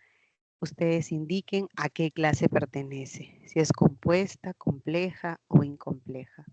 Ustedes indiquen a qué clase pertenece, si es compuesta, compleja o incompleja.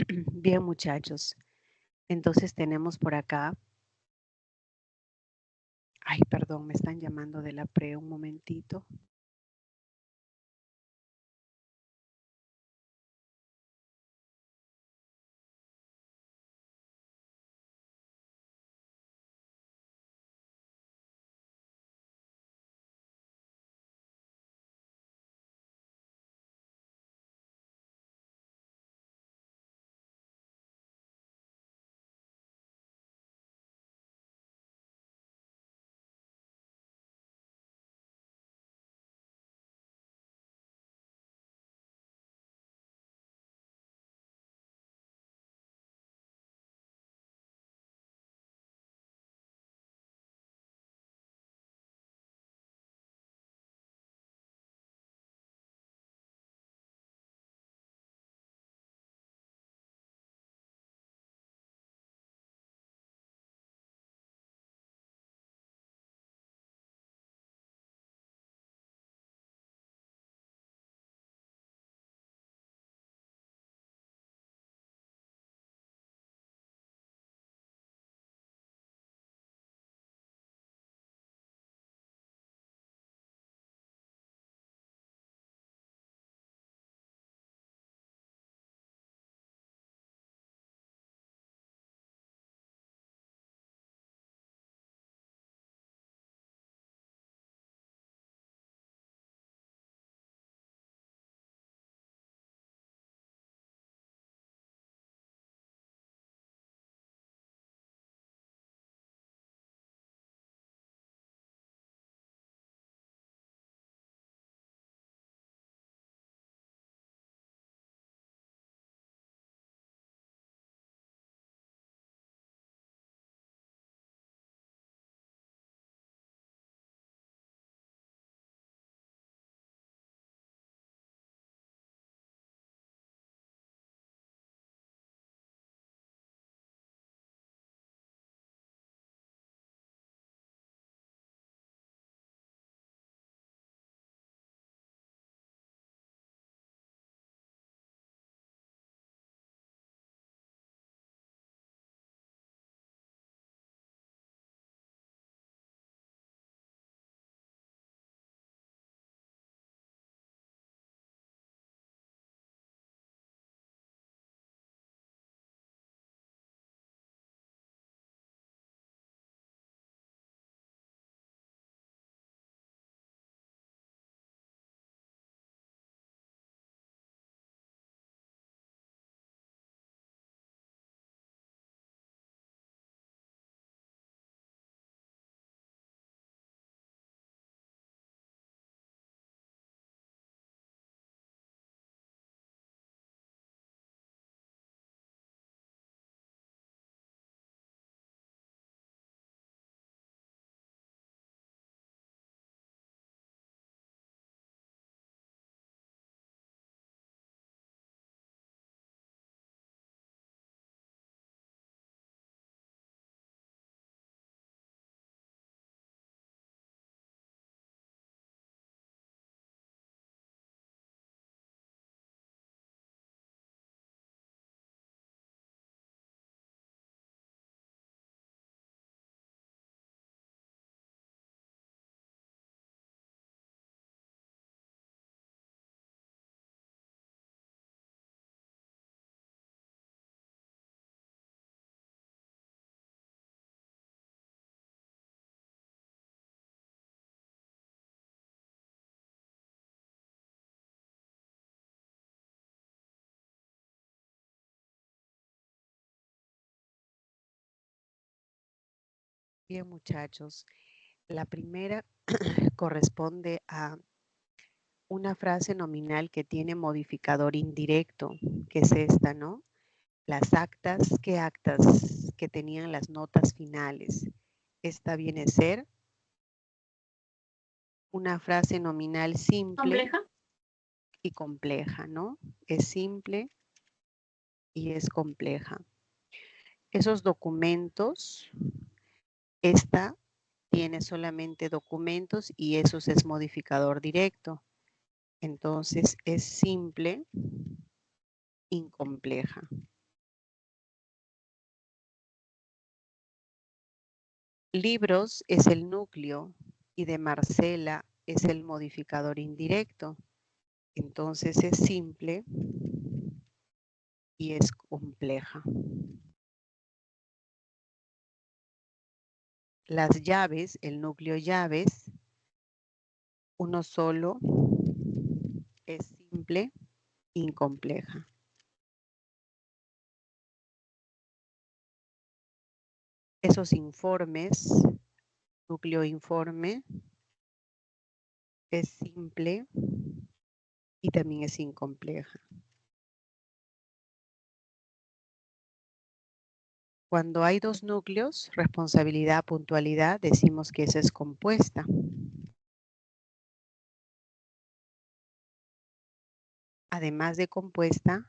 Bien, muchachos. Entonces tenemos por acá. Ay, perdón, me están llamando de la pre un momentito. Bien, muchachos. La primera corresponde a una frase nominal que tiene modificador indirecto, que es esta, ¿no? Las actas, ¿qué actas que tenían las notas finales? Esta viene a ser una frase nominal simple ¿Compleja? y compleja, ¿no? Es simple y es compleja. Esos documentos, esta tiene solamente documentos y eso es modificador directo. Entonces es simple, incompleja. Libros es el núcleo y de Marcela es el modificador indirecto. Entonces es simple y es compleja. Las llaves, el núcleo llaves, uno solo, es simple, incompleja. Esos informes, núcleo informe, es simple y también es incompleja. Cuando hay dos núcleos, responsabilidad, puntualidad, decimos que esa es compuesta. Además de compuesta,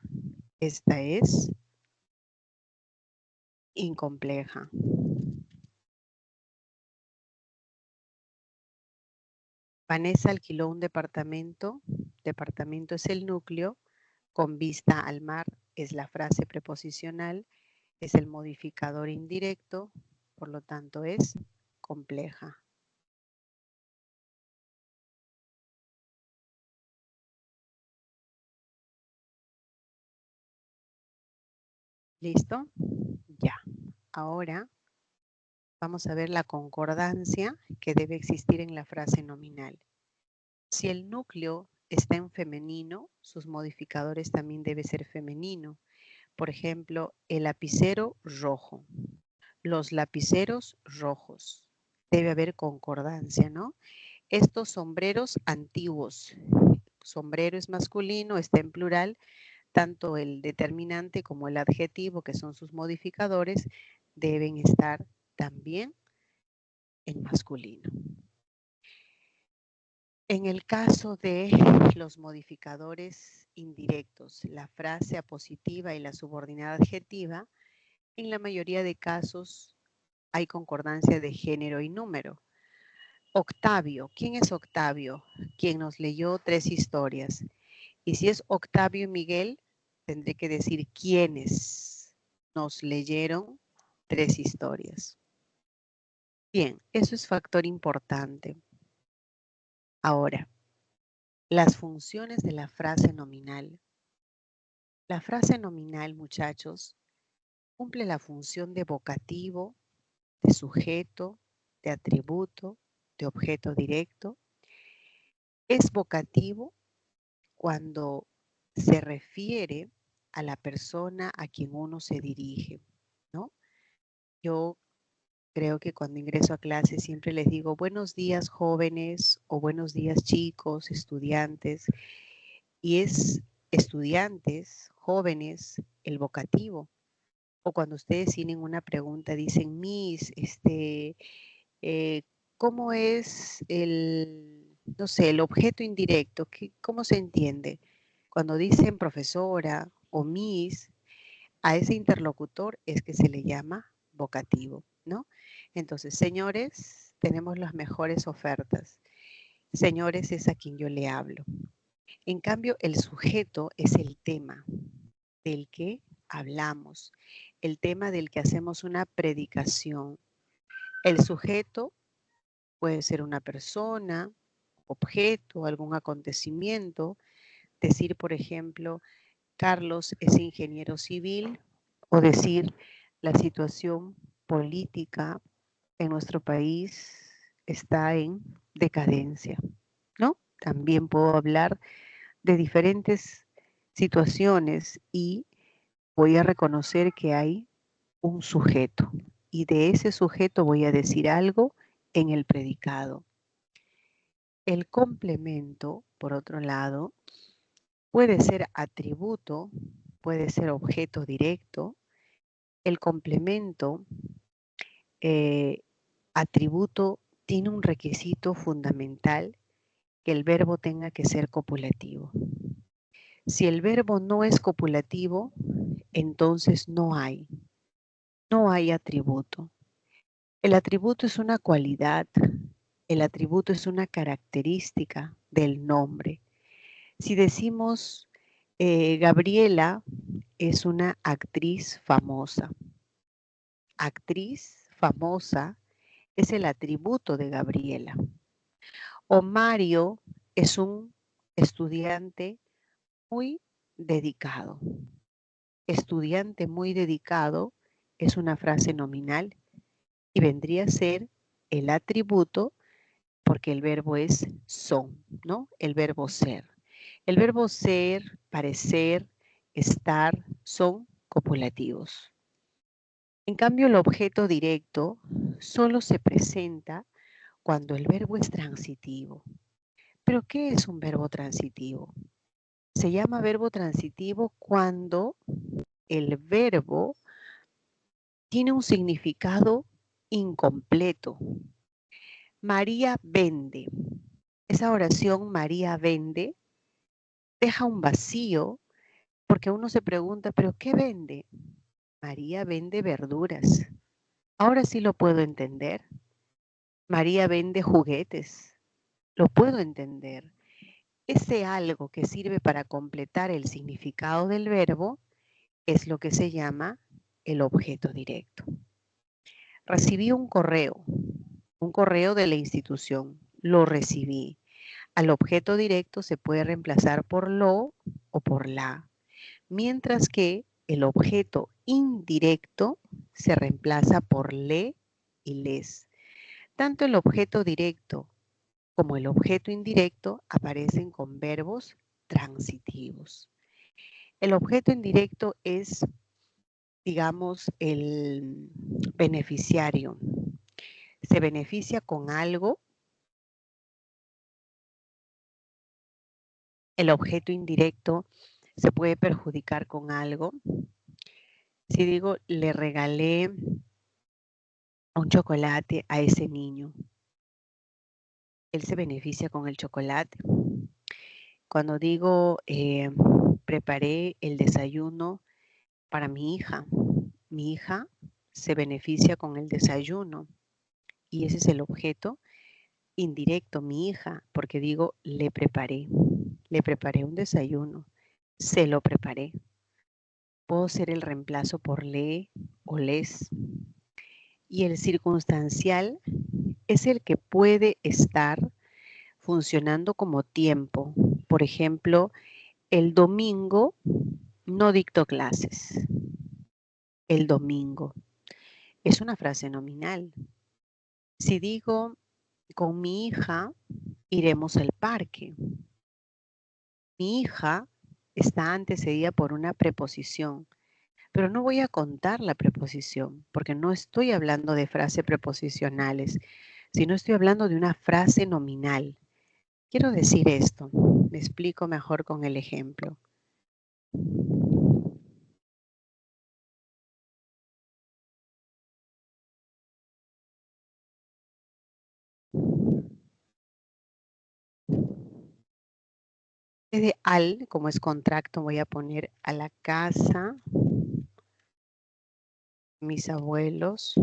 esta es incompleja. Vanessa alquiló un departamento. Departamento es el núcleo. Con vista al mar es la frase preposicional. Es el modificador indirecto. Por lo tanto, es compleja. ¿Listo? Ya. Ahora vamos a ver la concordancia que debe existir en la frase nominal. Si el núcleo está en femenino, sus modificadores también deben ser femenino. Por ejemplo, el lapicero rojo, los lapiceros rojos. Debe haber concordancia, ¿no? Estos sombreros antiguos. Sombrero es masculino, está en plural. Tanto el determinante como el adjetivo, que son sus modificadores, deben estar también en masculino. En el caso de los modificadores indirectos, la frase apositiva y la subordinada adjetiva, en la mayoría de casos hay concordancia de género y número. Octavio, ¿quién es Octavio? Quien nos leyó 3 historias. Y si es Octavio y Miguel, tendré que decir quiénes nos leyeron 3 historias. Bien, eso es factor importante. Ahora, las funciones de la frase nominal. La frase nominal, muchachos, cumple la función de vocativo, de sujeto, de atributo, de objeto directo. Es vocativo cuando se refiere a la persona a quien uno se dirige, ¿no? Yo creo que cuando ingreso a clase siempre les digo buenos días jóvenes o buenos días chicos, estudiantes, y es estudiantes, jóvenes, el vocativo. O cuando ustedes tienen una pregunta, dicen, Miss, eh, ¿cómo es no sé, el objeto indirecto? ¿Cómo se entiende? Cuando dicen profesora o Miss, a ese interlocutor es que se le llama vocativo, ¿no? Entonces, señores, tenemos las mejores ofertas. Señores es a quien yo le hablo. En cambio, el sujeto es el tema del que hablamos, el tema del que hacemos una predicación. El sujeto puede ser una persona, objeto, algún acontecimiento. Decir, por ejemplo, Carlos es ingeniero civil, o decir la situación política en nuestro país está en decadencia, ¿no? También puedo hablar de diferentes situaciones y voy a reconocer que hay un sujeto y de ese sujeto voy a decir algo en el predicado. El complemento, por otro lado, puede ser atributo, puede ser objeto directo. El complemento, atributo, tiene un requisito fundamental, que el verbo tenga que ser copulativo. Si el verbo no es copulativo, entonces no hay atributo. El atributo es una cualidad, el atributo es una característica del nombre. Si decimos Gabriela es una actriz famosa. Actriz famosa es el atributo de Gabriela. O Mario es un estudiante muy dedicado. Estudiante muy dedicado es una frase nominal y vendría a ser el atributo porque el verbo es son, ¿no? El verbo ser. El verbo ser, parecer, estar son copulativos. En cambio, el objeto directo solo se presenta cuando el verbo es transitivo. ¿Pero qué es un verbo transitivo? Se llama verbo transitivo cuando el verbo tiene un significado incompleto. María vende. Esa oración María vende deja un vacío porque uno se pregunta, ¿pero qué vende? María vende verduras. Ahora sí lo puedo entender. María vende juguetes. Lo puedo entender. Ese algo que sirve para completar el significado del verbo es lo que se llama el objeto directo. Recibí un correo de la institución. Lo recibí. Al objeto directo se puede reemplazar por lo o por la, mientras que el objeto indirecto se reemplaza por le y les. Tanto el objeto directo como el objeto indirecto aparecen con verbos transitivos. El objeto indirecto es, digamos, el beneficiario. Se beneficia con algo. El objeto indirecto se puede perjudicar con algo. Si digo, le regalé un chocolate a ese niño, él se beneficia con el chocolate. Cuando digo, preparé el desayuno para mi hija se beneficia con el desayuno y ese es el objeto indirecto, mi hija, porque digo, le preparé un desayuno, se lo preparé. Puedo ser el reemplazo por le o les. Y el circunstancial es el que puede estar funcionando como tiempo. Por ejemplo, el domingo no dicto clases. El domingo. Es una frase nominal. Si digo, con mi hija iremos al parque. Mi hija está antecedida por una preposición, pero no voy a contar la preposición porque no estoy hablando de frases preposicionales, sino estoy hablando de una frase nominal. Quiero decir esto, me explico mejor con el ejemplo. De al, como es contracto, voy a poner a la casa, mis abuelos,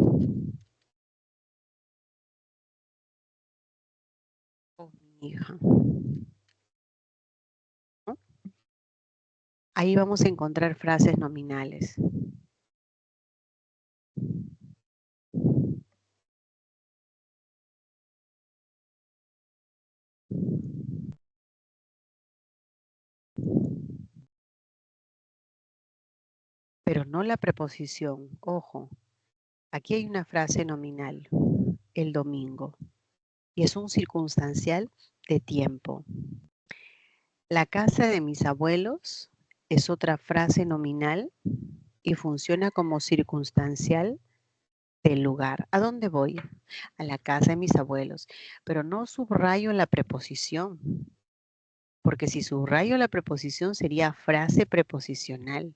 o mi hija. ¿No? Ahí vamos a encontrar frases nominales. Pero no la preposición. Ojo, aquí hay una frase nominal, el domingo, y es un circunstancial de tiempo. La casa de mis abuelos es otra frase nominal y funciona como circunstancial del lugar. ¿A dónde voy? A la casa de mis abuelos, pero no subrayo la preposición, porque si subrayo la preposición sería frase preposicional.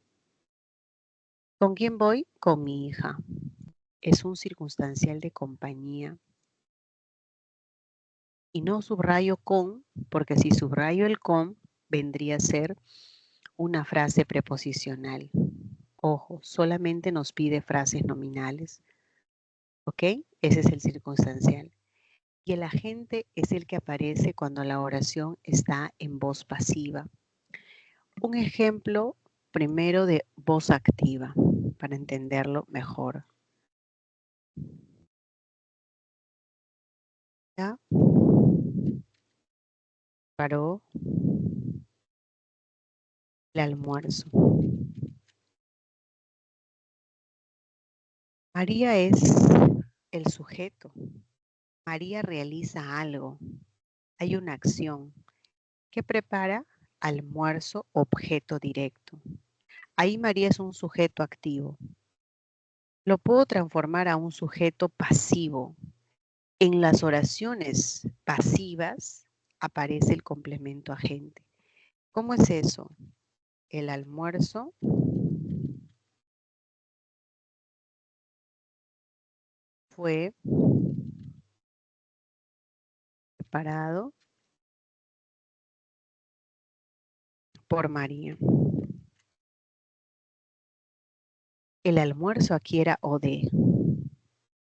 ¿Con quién voy? Con mi hija. Es un circunstancial de compañía. Y no subrayo con, porque si subrayo el con, vendría a ser una frase preposicional. Ojo, solamente nos pide frases nominales. ¿Ok? Ese es el circunstancial. Y el agente es el que aparece cuando la oración está en voz pasiva. Un ejemplo primero de voz activa, para entenderlo mejor. preparó el almuerzo. María es el sujeto. María realiza algo. Hay una acción que prepara almuerzo, objeto directo. Ahí María es un sujeto activo. Lo puedo transformar a un sujeto pasivo. En las oraciones pasivas aparece el complemento agente. ¿Cómo es eso? El almuerzo fue preparado por María. El almuerzo aquí era OD,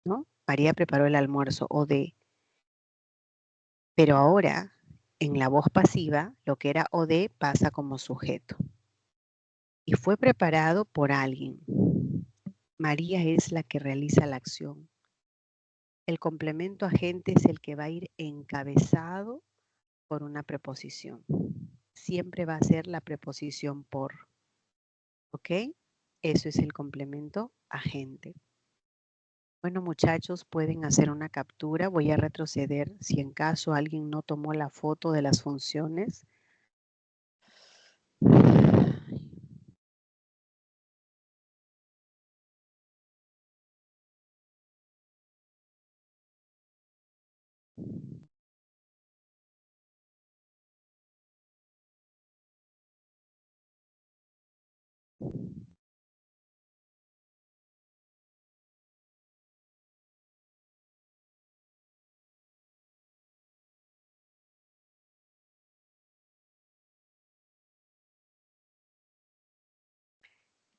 ¿no? María preparó el almuerzo OD. Pero ahora, en la voz pasiva, lo que era OD pasa como sujeto. Y fue preparado por alguien. María es la que realiza la acción. El complemento agente es el que va a ir encabezado por una preposición. Siempre va a ser la preposición por. ¿Ok? Eso es el complemento agente. Bueno, muchachos, pueden hacer una captura. Voy a retroceder si en caso alguien no tomó la foto de las funciones.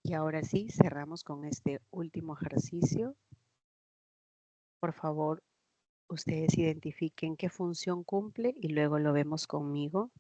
Y ahora sí, cerramos con este último ejercicio. Por favor, ustedes identifiquen qué función cumple y luego lo vemos conmigo.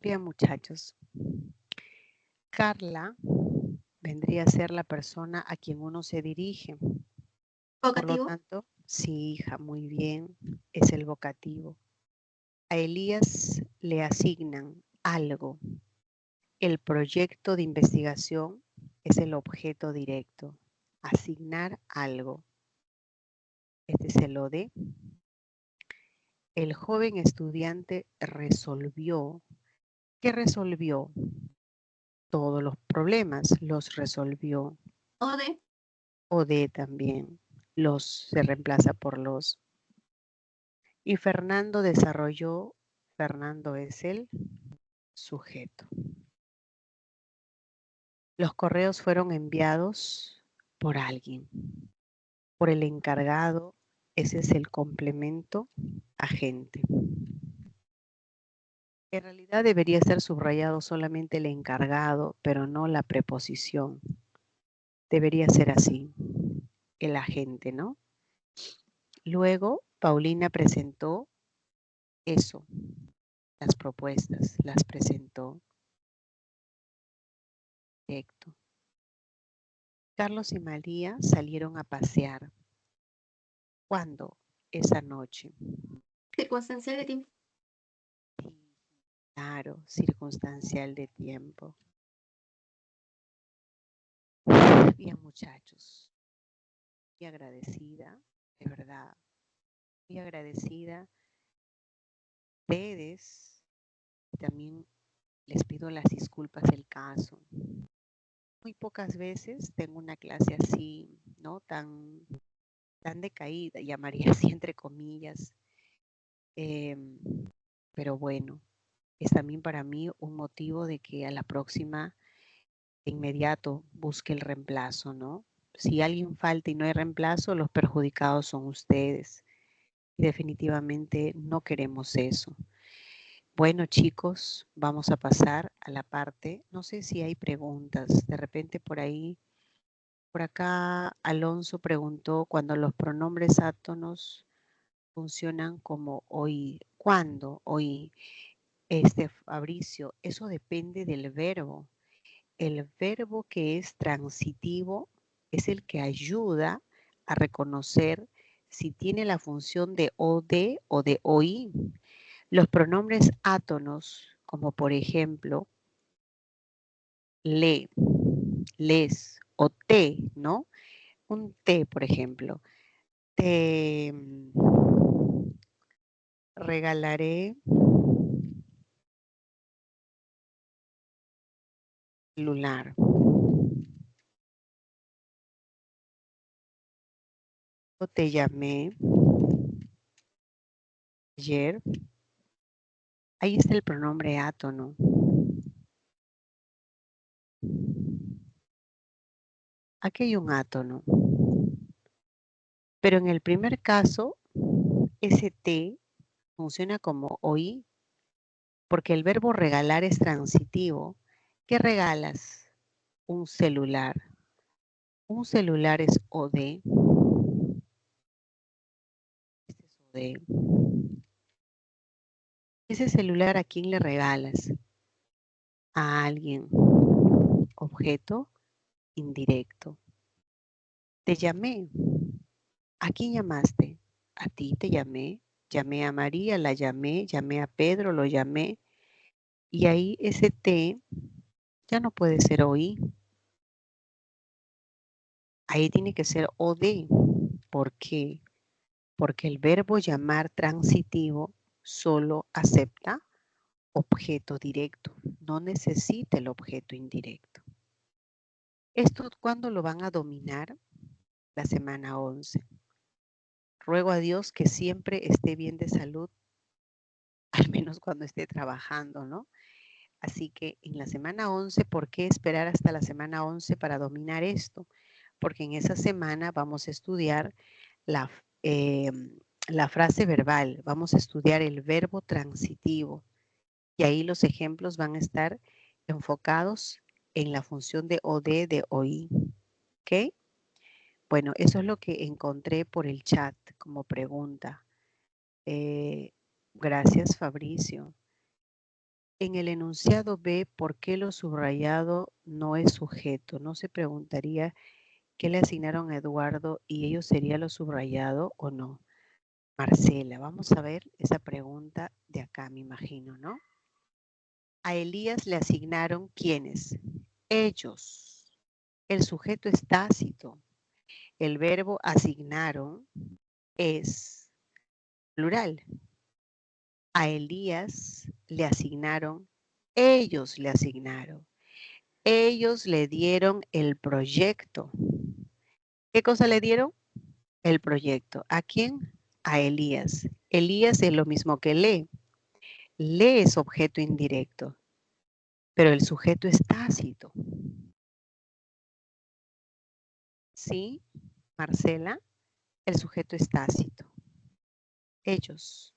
Bien, muchachos. Carla vendría a ser la persona a quien uno se dirige. Por lo Vocativo. tanto, sí, hija, muy bien, es el vocativo. A Elías le asignan algo. El proyecto de investigación es el objeto directo. Asignar algo. Este es el OD. El joven estudiante resolvió. ¿Qué resolvió? Todos los problemas los resolvió. O de. OD también. Los se reemplaza por los. Y Fernando desarrolló. Fernando es el sujeto. Los correos fueron enviados por alguien, por el encargado. Ese es el complemento agente. En realidad debería ser subrayado solamente el encargado, pero no la preposición. Debería ser así, el agente, ¿no? Luego, Paulina presentó eso, las propuestas, las presentó directo. Carlos y María salieron a pasear. ¿Cuándo? Esa noche. Circunstancial de tiempo. Claro, circunstancial de tiempo. Bien, muchachos, muy agradecida, de verdad, muy agradecida a ustedes. También les pido las disculpas del caso. Muy pocas veces tengo una clase así, ¿no? Tan decaída, llamaría así entre comillas. Em, pero bueno, es también para mí un motivo de que a la próxima de inmediato busque el reemplazo, ¿no? Si alguien falta y no hay reemplazo, los perjudicados son ustedes. Y definitivamente no queremos eso. Bueno, chicos, vamos a pasar a la parte, no sé si hay preguntas, de repente por ahí, por acá Alonso preguntó cuando los pronombres átonos funcionan como hoy. ¿Cuándo? Hoy. Fabricio, eso depende del verbo. El verbo que es transitivo es el que ayuda a reconocer si tiene la función de OD o de OI. Los pronombres átonos, como por ejemplo, le, les o te, ¿no? Un te, por ejemplo. Te regalaré celular. O te llamé ayer. Ahí está el pronombre átono. Aquí hay un átono. Pero en el primer caso, ese te funciona como oí, porque el verbo regalar es transitivo. ¿Qué regalas? Un celular. Un celular es OD. Este es OD. Ese celular, ¿a quién le regalas? A alguien. Objeto indirecto. Te llamé. ¿A quién llamaste? A ti te llamé. Llamé a María, la llamé, llamé a Pedro, lo llamé. Y ahí ese te ya no puede ser oí. Ahí tiene que ser OD. ¿Por qué? Porque el verbo llamar transitivo solo acepta objeto directo, no necesita el objeto indirecto. ¿Esto cuándo lo van a dominar? La semana 11. Ruego a Dios que siempre esté bien de salud, al menos cuando esté trabajando, ¿no? Así que en la semana 11, ¿por qué esperar hasta la semana 11 para dominar esto? Porque en esa semana vamos a estudiar la, la frase verbal, vamos a estudiar el verbo transitivo y ahí los ejemplos van a estar enfocados en la función de OD de OI. ¿Ok? Bueno, eso es lo que encontré por el chat como pregunta. Gracias, Fabricio. En el enunciado B, ¿por qué lo subrayado no es sujeto? ¿No se preguntaría qué le asignaron a Eduardo y ello sería lo subrayado o no? Marcela, vamos a ver esa pregunta de acá, me imagino, ¿no? A Elías le asignaron ¿quiénes? Ellos. El sujeto es tácito. El verbo asignaron es plural. A Elías le asignaron, ellos le asignaron. Ellos le dieron el proyecto. ¿Qué cosa le dieron? El proyecto. ¿A quién? A Elías. Elías es lo mismo que lee. Lee es objeto indirecto, pero el sujeto es tácito. Sí, Marcela, el sujeto es tácito. Ellos.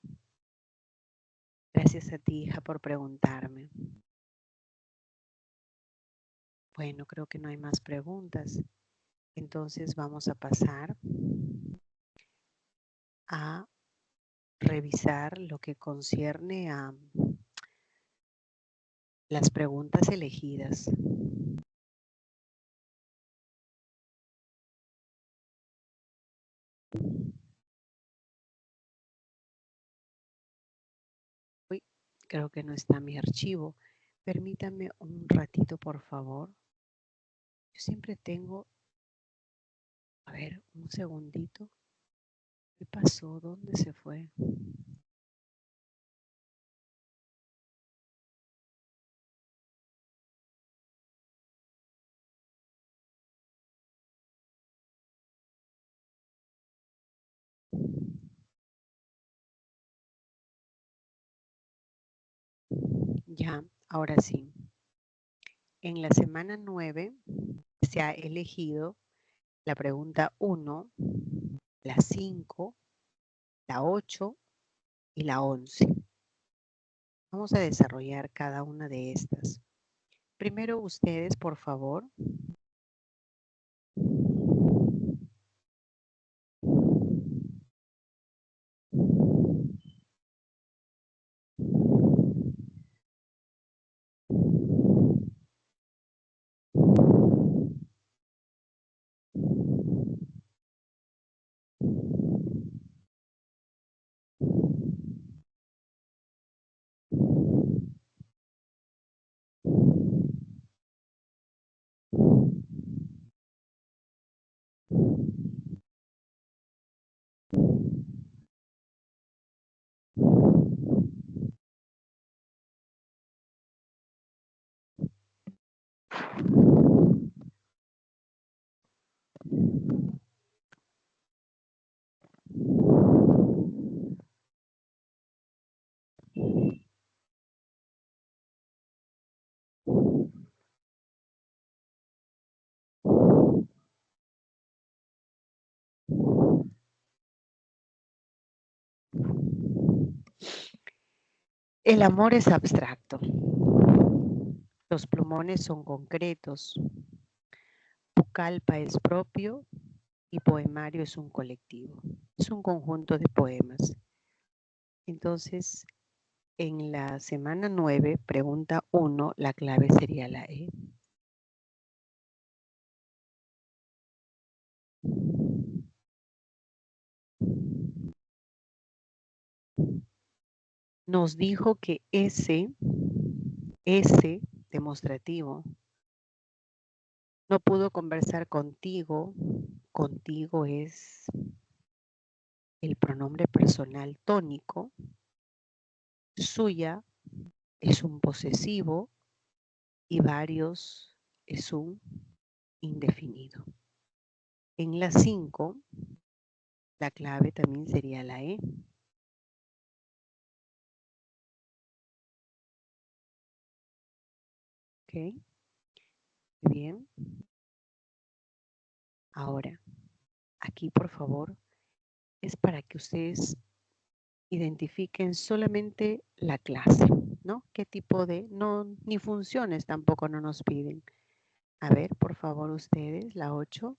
Gracias a ti, hija, por preguntarme. Bueno, creo que no hay más preguntas. Entonces vamos a pasar a revisar lo que concierne a las preguntas elegidas. Uy, creo que no está mi archivo. Permítame un ratito, por favor. Yo siempre tengo... A ver, un segundito. ¿Qué pasó? ¿Dónde se fue? Ya, ahora sí. En la semana 9 se ha elegido la pregunta 1, la 5, la 8 y la 11. Vamos a desarrollar cada una de estas. Primero ustedes, por favor. El amor es abstracto. Los plumones son concretos. Pucallpa es propio y poemario es un colectivo. Es un conjunto de poemas. Entonces, en la semana 9, pregunta 1, la clave sería la E. Nos dijo que ese demostrativo, no pudo conversar contigo. Contigo es el pronombre personal tónico. Suya es un posesivo y varios es un indefinido. En la 5, la clave también sería la E. ¿Ok? Muy bien. Ahora, aquí por favor, es para que ustedes identifiquen solamente la clase, ¿no? ¿Qué tipo de, no, ni funciones tampoco no nos piden. A ver, por favor, ustedes, la 8.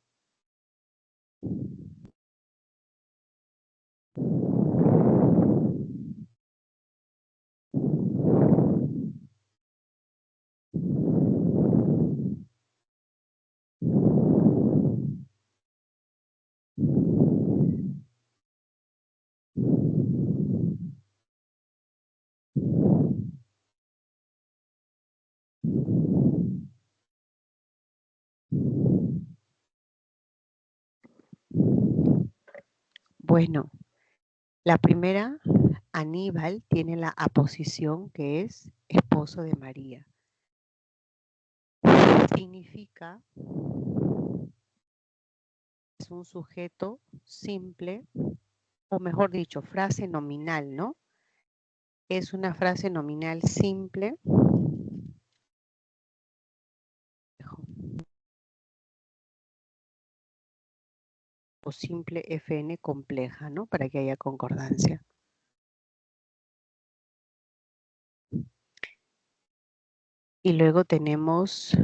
Bueno, la primera, Aníbal, tiene la aposición que es esposo de María. Significa, es un sujeto simple, o mejor dicho, frase nominal, ¿no? Es una frase nominal simple. o simple FN compleja, ¿no? Para que haya concordancia. Y luego tenemos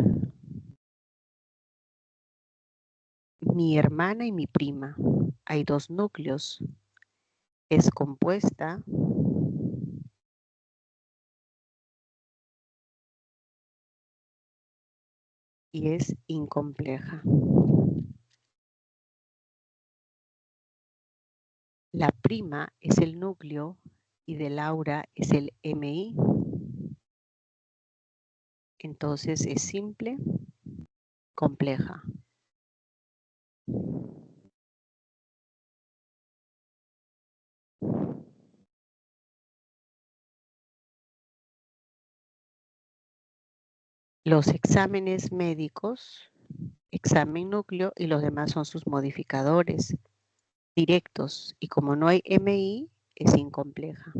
mi hermana y mi prima. Hay dos núcleos. Es compuesta y es incompleja. La prima es el núcleo y de Laura es el MI. Entonces es simple, compleja. Los exámenes médicos, examen núcleo y los demás son sus modificadores directos. Y como no hay MI, es incompleja.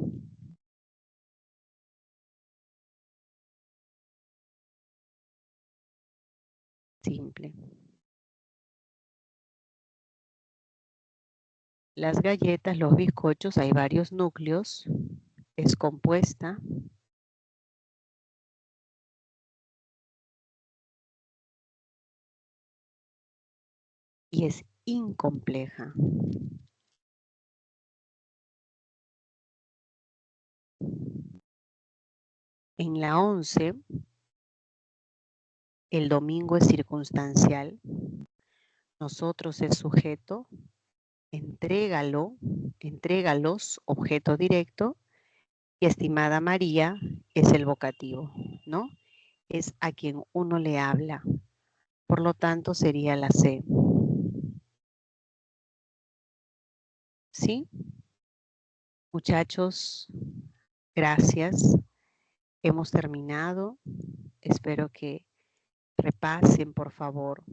Simple. Las galletas, los bizcochos, hay varios núcleos. Es compuesta. Y es incompleja. En la 11, el domingo es circunstancial. Nosotros es sujeto. Entrégalo, entrégalos, objeto directo. Y estimada María es el vocativo, ¿no? Es a quien uno le habla. Por lo tanto, sería la C. ¿Sí? Muchachos, gracias. Hemos terminado. Espero que repasen, por favor.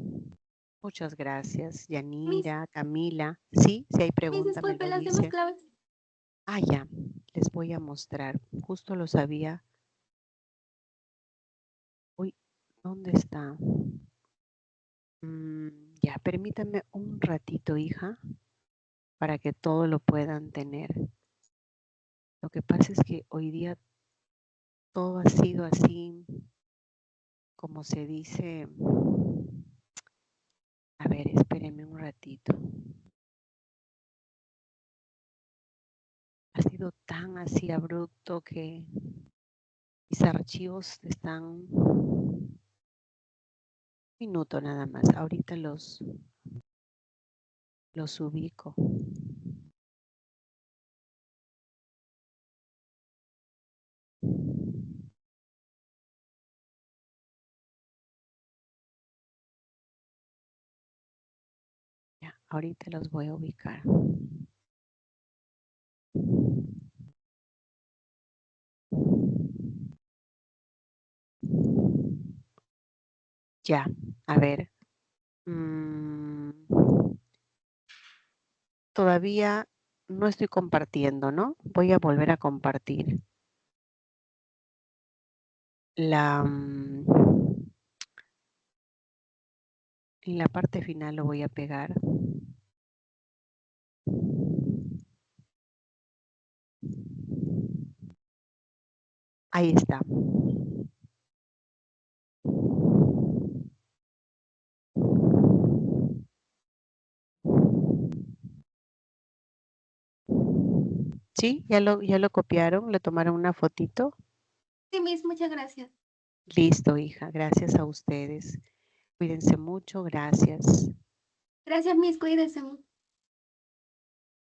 Muchas gracias, Miss, Yanira, Camila. Sí, si hay Miss, pregunta me disculpe, lo las demás dice. claves. Ah, ya, les voy a mostrar. Justo lo sabía. Uy, ¿dónde está? Ya, permítame un ratito, hija, para que todo lo puedan tener. Lo que pasa es que hoy día todo ha sido así, como se dice. A ver, espérenme un ratito. Ha sido tan así abrupto que mis archivos están... Un minuto nada más. Ahorita los ubico. Ya, ahorita los voy a ubicar. Ya, a ver. Todavía no estoy compartiendo, ¿no? Voy a volver a compartir. En la parte final lo voy a pegar. Ahí está. ¿Sí? ¿Ya lo copiaron? ¿Le tomaron una fotito? Sí, Miss, muchas gracias. Listo, hija. Gracias a ustedes. Cuídense mucho. Gracias. Gracias, Miss, cuídese.